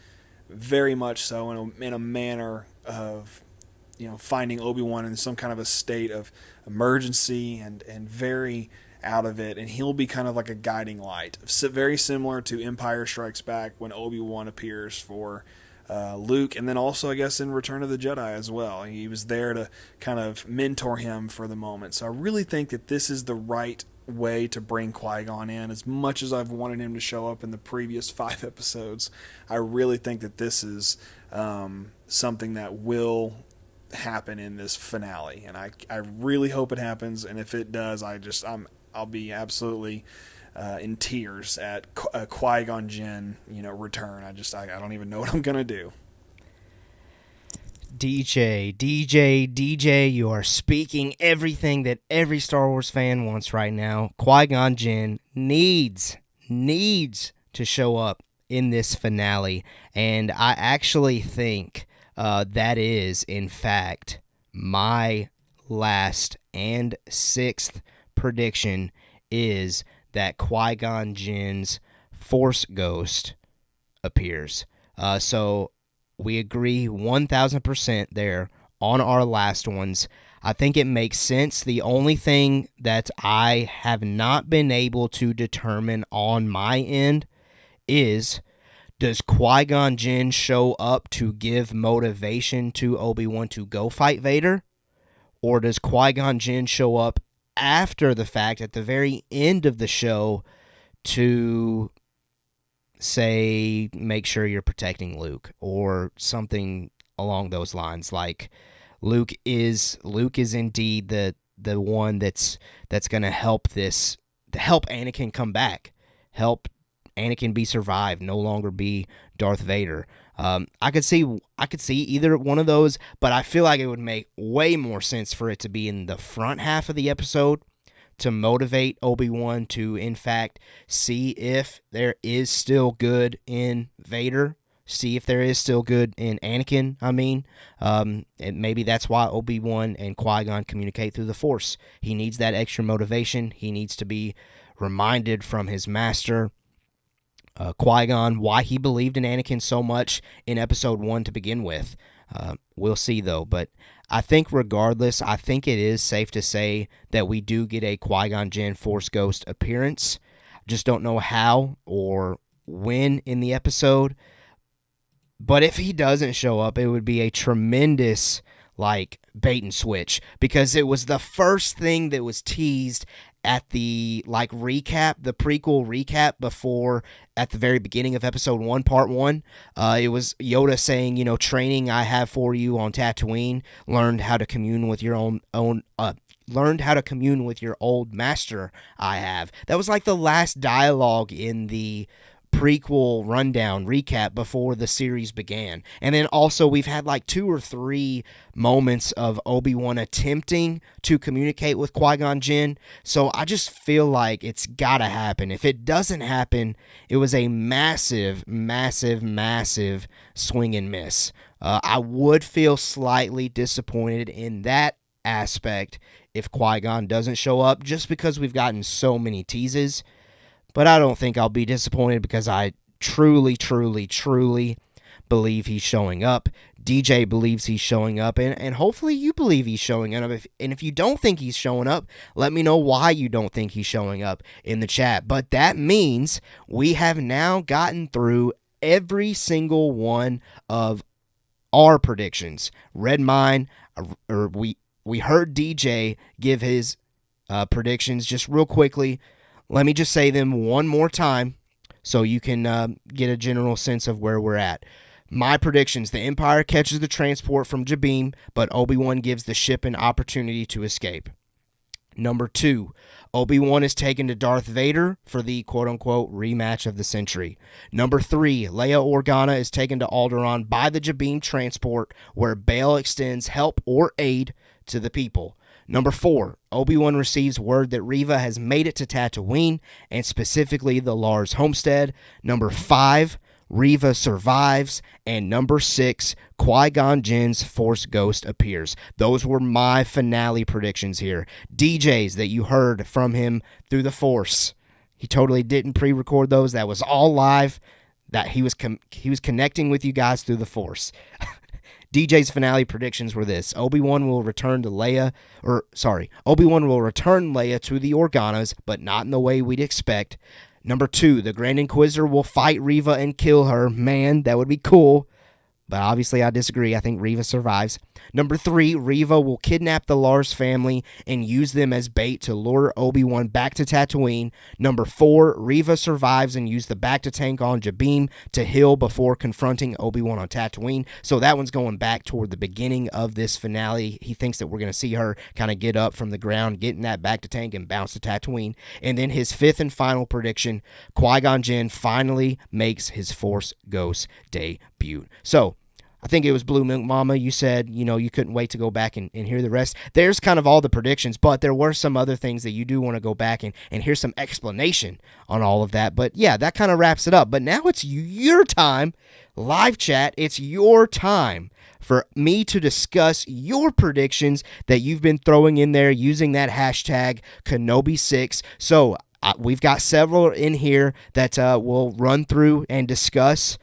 very much so in a manner of finding Obi-Wan in some kind of a state of emergency and very out of it, and he'll be kind of like a guiding light, very similar to Empire Strikes Back when Obi-Wan appears for Luke, and then also, I guess, in Return of the Jedi as well. He was there to kind of mentor him for the moment. So I really think that this is the right way to bring Qui-Gon in. As much as I've wanted him to show up in the previous 5 episodes, I really think that this is something that will happen in this finale, and I really hope it happens. And if it does, I'll be absolutely in tears at Qui-Gon Jinn, return. I don't even know what I'm gonna do. DJ, you are speaking everything that every Star Wars fan wants right now. Qui-Gon Jinn needs to show up in this finale, and I actually think that is, in fact, my last and 6th prediction is that Qui-Gon Jinn's Force Ghost appears. So we agree 1,000% there on our last ones. I think it makes sense. The only thing that I have not been able to determine on my end is, does Qui-Gon Jinn show up to give motivation to Obi-Wan to go fight Vader? Or does Qui-Gon Jinn show up after the fact, at the very end of the show, to say, make sure you're protecting Luke, or something along those lines? Like, Luke is indeed the one that's going to help Anakin come back, help Anakin be survived, no longer be Darth Vader. I could see either one of those, but I feel like it would make way more sense for it to be in the front half of the episode, to motivate Obi-Wan to, in fact, see if there is still good in Vader, see if there is still good in Anakin, and maybe that's why Obi-Wan and Qui-Gon communicate through the Force. He needs that extra motivation. He needs to be reminded from his master, Qui-Gon, why he believed in Anakin so much in Episode 1 to begin with. We'll see, though. But I think regardless, I think it is safe to say that we do get a Qui-Gon Jinn Force Ghost appearance. Just don't know how or when in the episode. But if he doesn't show up, it would be a tremendous, bait and switch, because it was the first thing that was teased at the recap, the prequel recap before, at the very beginning of Episode 1, Part 1. It was Yoda saying, training I have for you on Tatooine, learned how to commune with your learned how to commune with your old master I have. That was the last dialogue in the prequel rundown recap before the series began. And then also we've had 2 or 3 moments of Obi-Wan attempting to communicate with Qui-Gon Jinn. So I just feel like it's gotta happen. If it doesn't happen, it was a massive swing and miss. I would feel slightly disappointed in that aspect if Qui-Gon doesn't show up, just because we've gotten so many teases. But I don't think I'll be disappointed, because I truly believe he's showing up. DJ believes he's showing up, and hopefully you believe he's showing up. And if you don't think he's showing up, let me know why you don't think he's showing up in the chat. But that means we have now gotten through every single one of our predictions. Read mine, or we heard DJ give his predictions just real quickly. Let me just say them one more time so you can get a general sense of where we're at. My predictions: the Empire catches the transport from Jabim, but Obi-Wan gives the ship an opportunity to escape. Number 2, Obi-Wan is taken to Darth Vader for the quote-unquote rematch of the century. Number 3, Leia Organa is taken to Alderaan by the Jabim transport, where Bail extends help or aid to the people. Number 4, Obi-Wan receives word that Reva has made it to Tatooine, and specifically the Lars homestead. Number 5, Reva survives. And number 6, Qui-Gon Jinn's Force Ghost appears. Those were my finale predictions here. DJs that you heard from him through the Force. He totally didn't pre-record those. That was all live. That he was connecting with you guys through the Force. DJ's finale predictions were this: Obi-Wan will return Leia to the Organas, but not in the way we'd expect. Number 2, the Grand Inquisitor will fight Reva and kill her. Man, that would be cool. but obviously I disagree. I think Reva survives. Number 3, Reva will kidnap the Lars family and use them as bait to lure Obi-Wan back to Tatooine. Number 4, Reva survives and use the bacta tank on Jabim to heal before confronting Obi-Wan on Tatooine. So that one's going back toward the beginning of this finale. He thinks that we're going to see her kind of get up from the ground, get in that bacta tank, and bounce to Tatooine. And then his 5th and final prediction, Qui-Gon Jinn finally makes his Force Ghost debut. So I think it was Blue Milk Mama. You said, you couldn't wait to go back and hear the rest. There's kind of all the predictions, but there were some other things that you do want to go back and hear some explanation on all of that. But yeah, that kind of wraps it up. But now it's your time, live chat. It's your time for me to discuss your predictions that you've been throwing in there using that hashtag Kenobi6. So we've got several in here that we'll run through and discuss.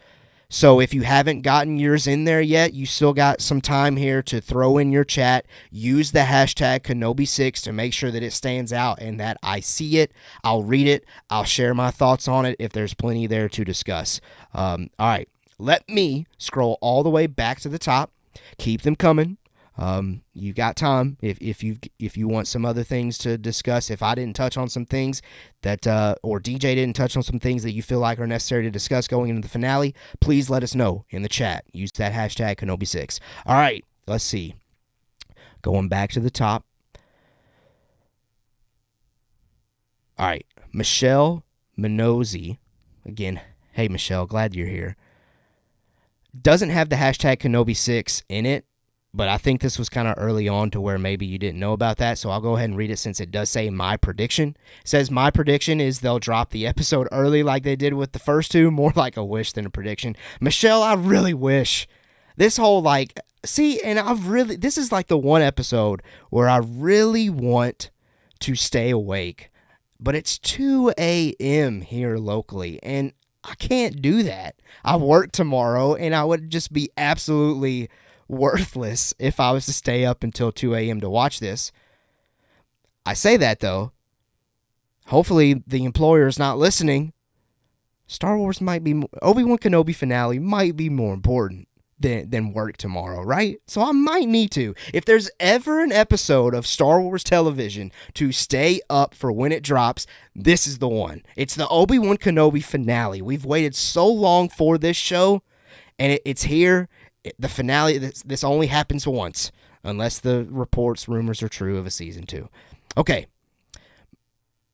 So if you haven't gotten yours in there yet, you still got some time here to throw in your chat. Use the hashtag Kenobi6 to make sure that it stands out and that I see it. I'll read it. I'll share my thoughts on it if there's plenty there to discuss. All right. Let me scroll all the way back to the top. Keep them coming. You got time if you want some other things to discuss. If I didn't touch on some things that or DJ didn't touch on some things that you feel like are necessary to discuss going into the finale, please let us know in the chat. Use that hashtag Kenobi6. All right, let's see. Going back to the top. All right, Michelle Minozzi. Again, hey Michelle, glad you're here. Doesn't have the hashtag Kenobi6 in it. But I think this was kind of early on to where maybe you didn't know about that, so I'll go ahead and read it since it does say my prediction. It says, my prediction is they'll drop the episode early like they did with the first two, more like a wish than a prediction. Michelle, I really wish. This whole, this is like the one episode where I really want to stay awake, but it's 2 a.m. here locally, and I can't do that. I work tomorrow, and I would just be absolutely worthless if I was to stay up until 2 a.m. to watch this. I say that, though. Hopefully the employer is not listening. Star Wars might be... Obi-Wan Kenobi finale might be more important than work tomorrow, right? So I might need to. If there's ever an episode of Star Wars television to stay up for when it drops, this is the one. It's the Obi-Wan Kenobi finale. We've waited so long for this show, and it's here. The finale, this only happens once, unless the rumors are true of a season 2. Okay.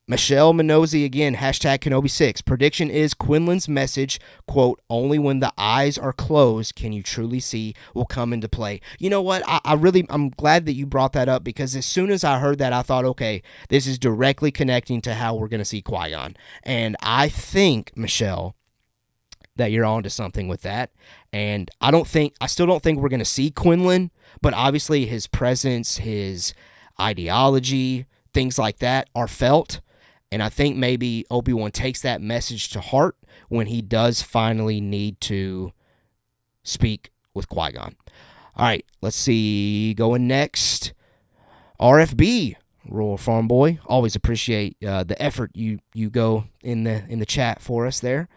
Michelle Minozzi again, hashtag Kenobi6. Prediction is Quinlan's message, quote, only when the eyes are closed can you truly see, will come into play. You know what? I'm glad that you brought that up, because as soon as I heard that, I thought, okay, this is directly connecting to how we're going to see Qui-Gon. And I think, Michelle, that you're onto something with that. And I still don't think we're going to see Quinlan, but obviously his presence, his ideology, things like that are felt. And I think maybe Obi-Wan takes that message to heart when he does finally need to speak with Qui-Gon. All right, let's see. Going next, RFB, Rural Farm Boy. Always appreciate the effort you go in the chat for us there.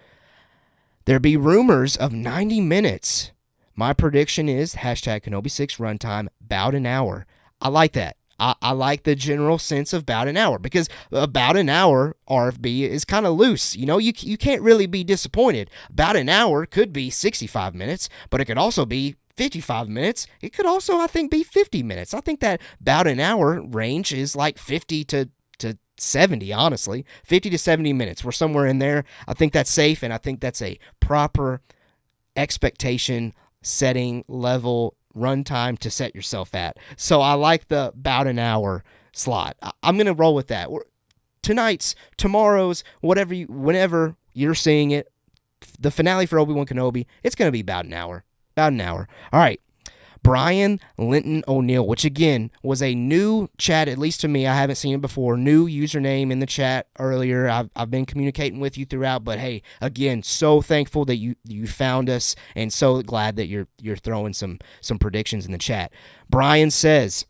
There be rumors of 90 minutes. My prediction is hashtag Kenobi6 runtime, about an hour. I like that. I like the general sense of about an hour, because about an hour, RFB, is kind of loose. You can't really be disappointed. About an hour could be 65 minutes, but it could also be 55 minutes. It could also, I think, be 50 minutes. I think that about an hour range is like 50 to 70, honestly. 50 to 70 minutes. We're somewhere in there. I think that's safe, and I think that's a proper expectation setting level runtime to set yourself at. So I like the about an hour slot. I'm going to roll with that. Tomorrow's, whenever you're seeing it, the finale for Obi-Wan Kenobi, it's going to be about an hour. About an hour. All right. Brian Linton O'Neill, which again was a new chat, at least to me. I haven't seen it before. New username in the chat earlier. I've been communicating with you throughout, but hey, again, so thankful that you found us, and so glad that you're throwing some predictions in the chat. Brian says,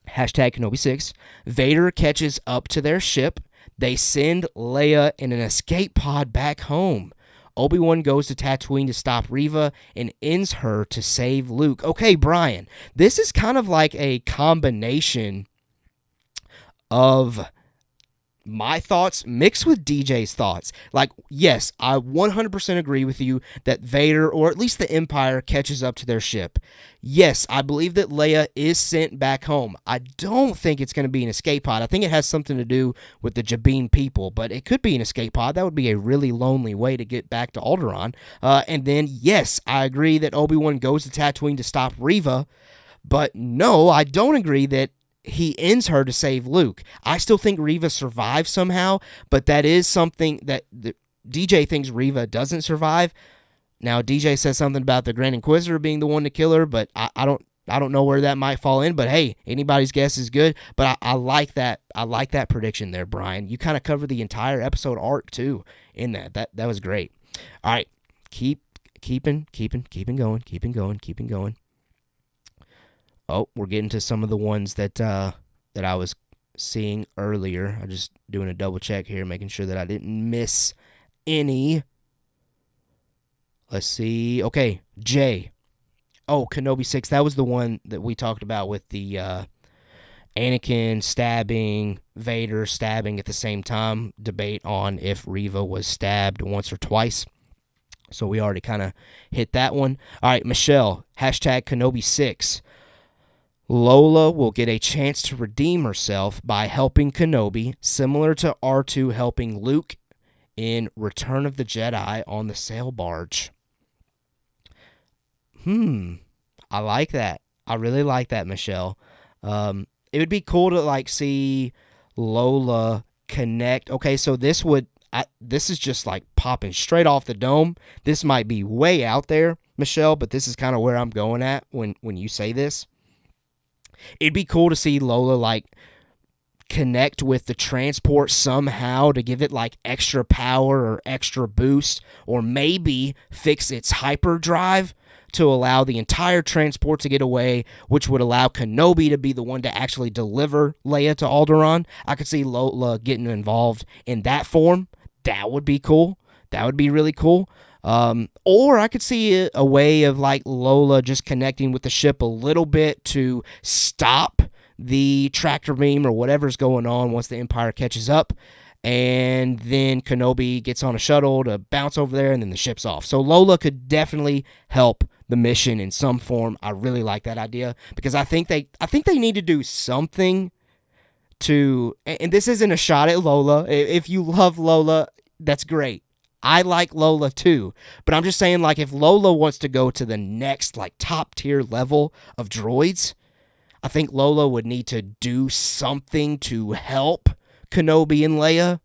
hashtag Kenobi6, Vader catches up to their ship. They send Leia in an escape pod back home. Obi-Wan goes to Tatooine to stop Reva and ends her to save Luke. Okay, Brian, this is kind of like a combination of my thoughts mixed with DJ's thoughts. Like, yes, I 100% agree with you that Vader, or at least the Empire, catches up to their ship. Yes, I believe that Leia is sent back home. I don't think it's going to be an escape pod. I think it has something to do with the Jabin people, but it could be an escape pod. That would be a really lonely way to get back to Alderaan. And then, yes, I agree that Obi-Wan goes to Tatooine to stop Reva, but no, I don't agree that he ends her to save Luke. I still think Reva survives somehow, but that is something that DJ thinks Reva doesn't survive. Now, DJ says something about the Grand Inquisitor being the one to kill her, but I don't know where that might fall in. But hey, anybody's guess is good. But I like that. I like that prediction there, Brian. You kind of covered the entire episode arc too in that. That was great. All right, keeping going. Oh, we're getting to some of the ones that I was seeing earlier. I'm just doing a double check here, making sure that I didn't miss any. Let's see. Okay, Jay. Oh, Kenobi 6. That was the one that we talked about with the Anakin stabbing, Vader stabbing at the same time. Debate on if Reva was stabbed once or twice. So we already kind of hit that one. All right, Michelle. Hashtag Kenobi 6. Lola will get a chance to redeem herself by helping Kenobi, similar to R2 helping Luke in Return of the Jedi on the sail barge. I like that. I really like that, Michelle. It would be cool to see Lola connect. Okay, so this is just popping straight off the dome. This might be way out there, Michelle, but this is kind of where I'm going at when you say this. It'd be cool to see Lola connect with the transport somehow to give it extra power or extra boost, or maybe fix its hyperdrive to allow the entire transport to get away, which would allow Kenobi to be the one to actually deliver Leia to Alderaan. I could see Lola getting involved in that form. That would be cool. That would be really cool. Or I could see a way of Lola just connecting with the ship a little bit to stop the tractor beam or whatever's going on once the Empire catches up, and then Kenobi gets on a shuttle to bounce over there, and then the ship's off. So Lola could definitely help the mission in some form. I really like that idea because I think they need to do something to, and this isn't a shot at Lola. If you love Lola, that's great. I like Lola too, but I'm just saying if Lola wants to go to the next top tier level of droids, I think Lola would need to do something to help Kenobi and Leia.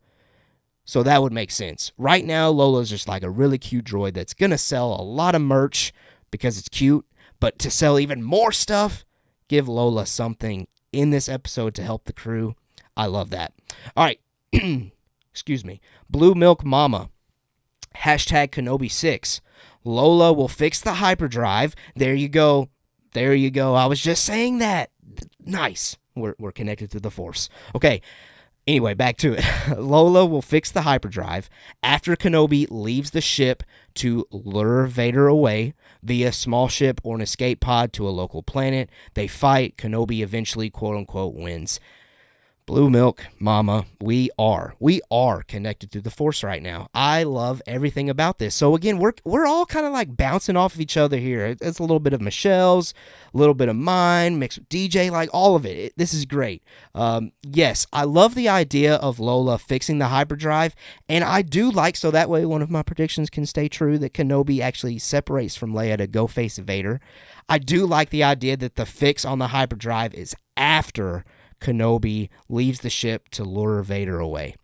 So that would make sense. Right now, Lola's just a really cute droid that's going to sell a lot of merch because it's cute, but to sell even more stuff, give Lola something in this episode to help the crew. I love that. All right. Excuse me. Blue Milk Mama. Hashtag Kenobi 6. Lola will fix the hyperdrive. There you go. There you go. I was just saying that. Nice. We're connected to the Force. Okay. Anyway, back to it. Lola will fix the hyperdrive after Kenobi leaves the ship to lure Vader away via small ship or an escape pod to a local planet. They fight. Kenobi eventually, quote-unquote, wins. Blue Milk Mama, we are connected to the Force right now. I love everything about this. So again, we're all kind of bouncing off of each other here. It's a little bit of Michelle's, a little bit of mine, mixed with DJ, all of it. This is great. Yes, I love the idea of Lola fixing the hyperdrive, and I do so that way one of my predictions can stay true, that Kenobi actually separates from Leia to go face Vader. I do like the idea that the fix on the hyperdrive is after Kenobi leaves the ship to lure Vader away.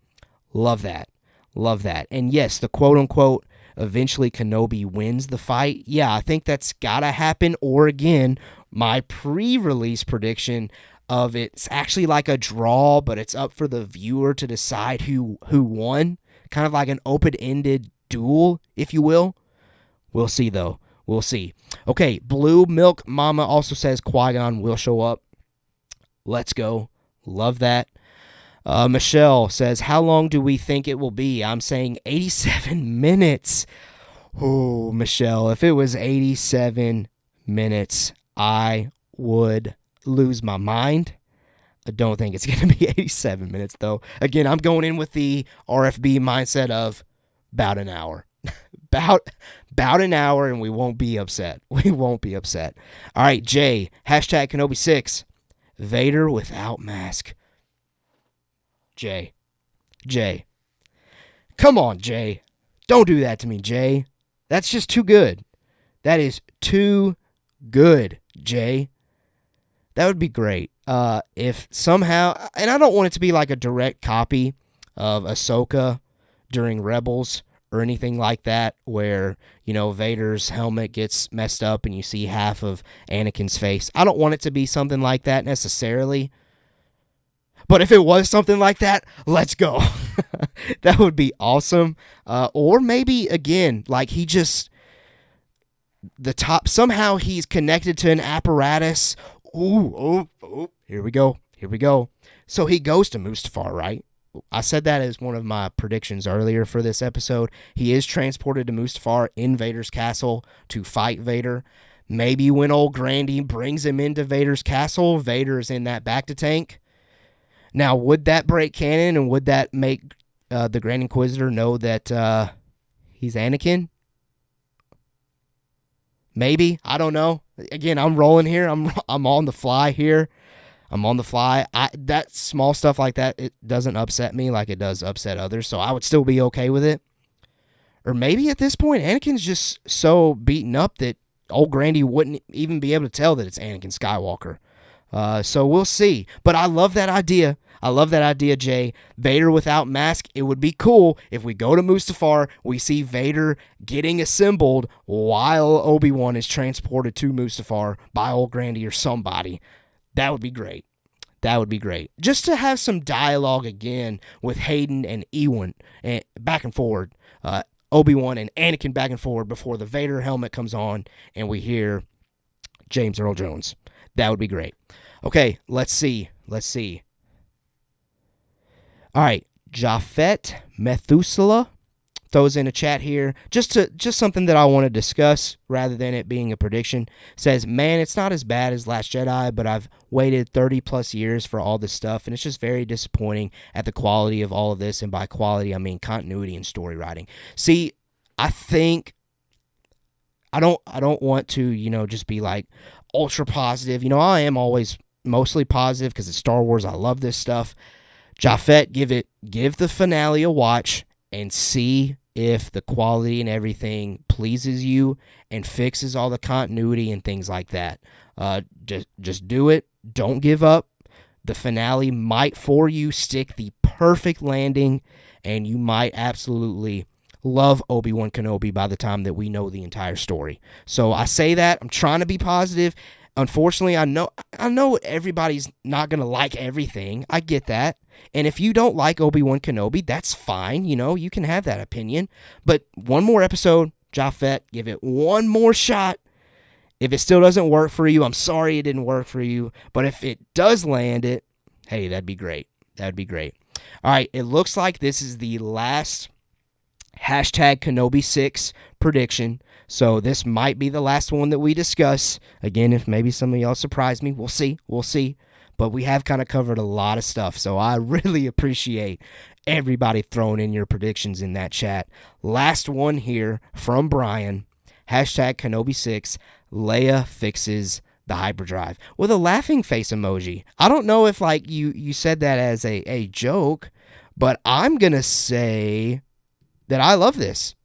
Love that. Love that. And yes, the quote-unquote eventually Kenobi wins the fight. Yeah, I think that's got to happen. Or again, my pre-release prediction of it's actually a draw, but it's up for the viewer to decide who won. Kind of like an open-ended duel, if you will. We'll see, though. We'll see. Okay, Blue Milk Mama also says Qui-Gon will show up. Let's go. Love that. Michelle says, how long do we think it will be? I'm saying 87 minutes. Oh, Michelle, if it was 87 minutes, I would lose my mind. I don't think it's going to be 87 minutes, though. Again, I'm going in with the RFB mindset of about an hour. about an hour, and we won't be upset. We won't be upset. All right, Jay, hashtag Kenobi6, Vader without mask. Jay. Come on, Jay. Don't do that to me, Jay. That's just too good. That is too good, Jay. That would be great. If somehow, and I don't want it to be like a direct copy of Ahsoka during Rebels or anything like that, where, Vader's helmet gets messed up and you see half of Anakin's face. I don't want it to be something like that necessarily. But if it was something like that, let's go. That would be awesome. Or maybe, again, like somehow he's connected to an apparatus. Oh, here we go. So he goes to Mustafar, right? I said that as one of my predictions earlier for this episode. He is transported to Mustafar in Vader's castle to fight Vader. Maybe when old Grandy brings him into Vader's castle, Vader's in that bacta tank. Now, would that break canon, and would that make the Grand Inquisitor know that he's Anakin? Maybe. I don't know. Again, I'm rolling here. I'm on the fly here. That small stuff like that, it doesn't upset me like it does upset others, so I would still be okay with it. Or maybe at this point, Anakin's just so beaten up that old Grandy wouldn't even be able to tell that it's Anakin Skywalker. So we'll see. But I love that idea. Jay. Vader without mask. It would be cool if we go to Mustafar, we see Vader getting assembled while Obi-Wan is transported to Mustafar by old Grandy or somebody. That would be great. Just to have some dialogue again with Hayden and Ewan and back and forward. Obi-Wan and Anakin back and forward before the Vader helmet comes on and we hear James Earl Jones. That would be great. Okay, let's see. All right, Japhet Methuselah throws in a chat here. Just something that I want to discuss rather than it being a prediction. Says, man, it's not as bad as Last Jedi, but I've waited 30 plus years for all this stuff, and it's just very disappointing at the quality of all of this. And by quality, I mean continuity and story writing. See, I think I don't want to, just be like ultra positive. I am always mostly positive because it's Star Wars. I love this stuff. Japhet, give the finale a watch and see if the quality and everything pleases you and fixes all the continuity and things like that. Just do it. Don't give up. The finale might, for you, stick the perfect landing, and you might absolutely love Obi-Wan Kenobi by the time that we know the entire story. So I say that. I'm trying to be positive. Unfortunately, I know everybody's not going to like everything. I get that. And if you don't like Obi-Wan Kenobi, that's fine. You can have that opinion. But one more episode, Japhet, give it one more shot. If it still doesn't work for you, I'm sorry it didn't work for you. But if it does land it, hey, that'd be great. All right, it looks like this is the last hashtag Kenobi6 prediction. So this might be the last one that we discuss. Again, if maybe some of y'all surprise me, we'll see. But we have kind of covered a lot of stuff, so I really appreciate everybody throwing in your predictions in that chat. Last one here from Brian, hashtag Kenobi6, Leia fixes the hyperdrive, with a laughing face emoji. I don't know if you said that as a joke, but I'm going to say that I love this.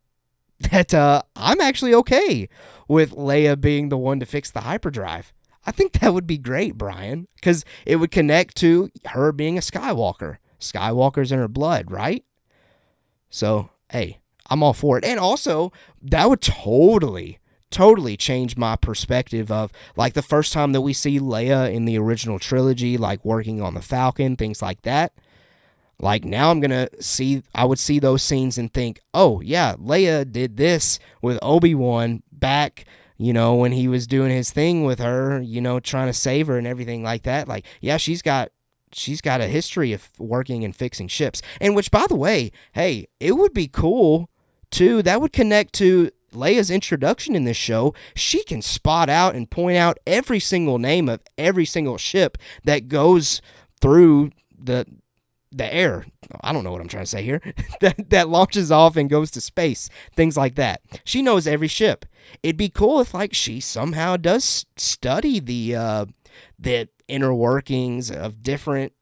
That I'm actually okay with Leia being the one to fix the hyperdrive. I think that would be great, Brian, because it would connect to her being a Skywalker. Skywalker's in her blood, right? So, hey, I'm all for it. And also, that would totally change my perspective of, like, the first time that we see Leia in the original trilogy, like, working on the Falcon, things like that. Like, now I would see those scenes and think, oh, yeah, Leia did this with Obi-Wan back, when he was doing his thing with her, trying to save her and everything like that. Like, yeah, she's got a history of working and fixing ships. And which, by the way, hey, it would be cool, too. That would connect to Leia's introduction in this show, she can spot out and point out every single name of every single ship that goes through the air. I don't know what I'm trying to say here. that launches off and goes to space. Things like that. She knows every ship. It'd be cool if like she somehow does study the inner workings of different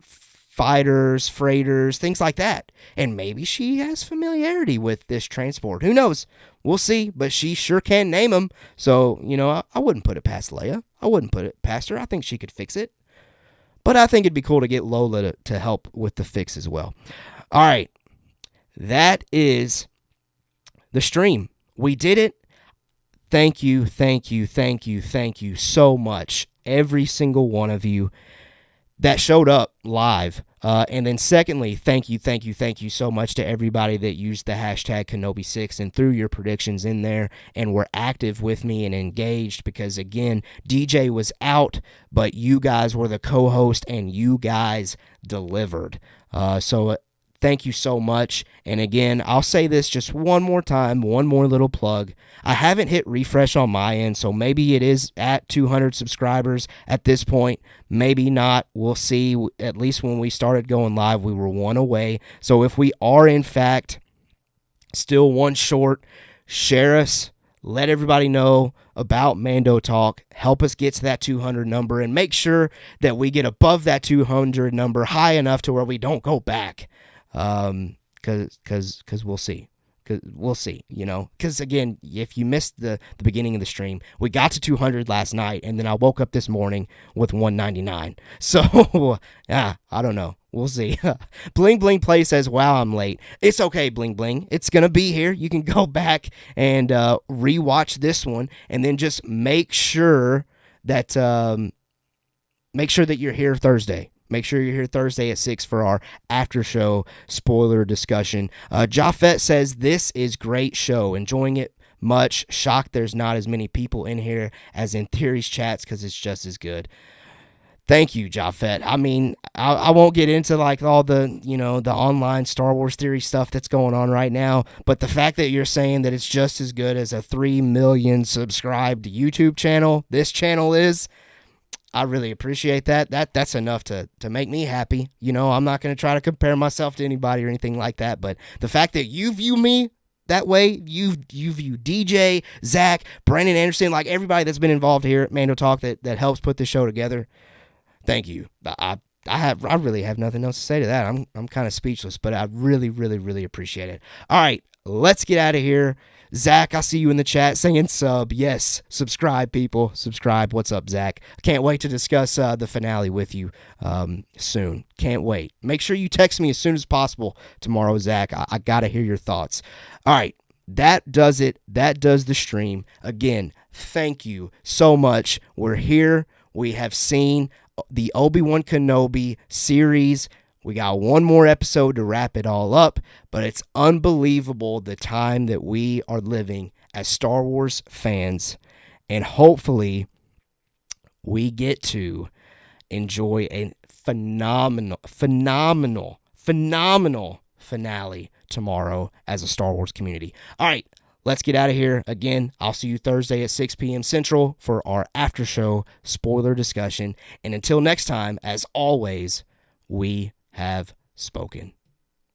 fighters, freighters, things like that. And maybe she has familiarity with this transport. Who knows? We'll see, but she sure can name them. So, I wouldn't put it past Leia. I wouldn't put it past her. I think she could fix it. But I think it'd be cool to get Lola to help with the fix as well. All right. That is the stream. We did it. Thank you so much, every single one of you that showed up live. And then secondly, thank you so much to everybody that used the hashtag Kenobi6 and threw your predictions in there and were active with me and engaged, because again, DJ was out, but you guys were the co-host and you guys delivered. So thank you so much. And again, I'll say this just one more time, one more little plug. I haven't hit refresh on my end, so maybe it is at 200 subscribers at this point. Maybe not. We'll see. At least when we started going live, we were one away. So if we are, in fact, still one short, share us. Let everybody know about Mando Talk. Help us get to that 200 number and make sure that we get above that 200 number high enough to where we don't go back. Because we'll see. Because again, if you missed the beginning of the stream, we got to 200 last night, and then I woke up this morning with 199. So, I don't know. We'll see. Bling Bling Play says, wow, I'm late. It's okay, Bling Bling. It's going to be here. You can go back and rewatch this one, and then just make sure that you're here Thursday. Make sure you're here Thursday at 6 for our after show spoiler discussion. Jaffet says, this is great show. Enjoying it much. Shocked there's not as many people in here as in Theories chats because it's just as good. Thank you, Jaffet. I mean, I won't get into like all the, the online Star Wars theory stuff that's going on right now, but the fact that you're saying that it's just as good as a 3 million subscribed YouTube channel, this channel is, I really appreciate that. That's enough to make me happy. I'm not going to try to compare myself to anybody or anything like that, but the fact that you view me that way, you view DJ, Zach, Brandon Anderson, like everybody that's been involved here at Mando Talk that helps put this show together, thank you. I really have nothing else to say to that. I'm kind of speechless, but I really, really, really appreciate it. All right, let's get out of here. Zach, I see you in the chat saying sub. Yes, subscribe, people. Subscribe. What's up, Zach? Can't wait to discuss the finale with you soon. Can't wait. Make sure you text me as soon as possible tomorrow, Zach. I got to hear your thoughts. All right, that does it. That does the stream. Again, thank you so much. We're here. We have seen the Obi-Wan Kenobi series. We got one more episode to wrap it all up, but it's unbelievable the time that we are living as Star Wars fans, and hopefully we get to enjoy a phenomenal finale tomorrow as a Star Wars community. All right, let's get out of here. Again, I'll see you Thursday at 6 p.m. Central for our after show spoiler discussion, and until next time, as always, we have spoken.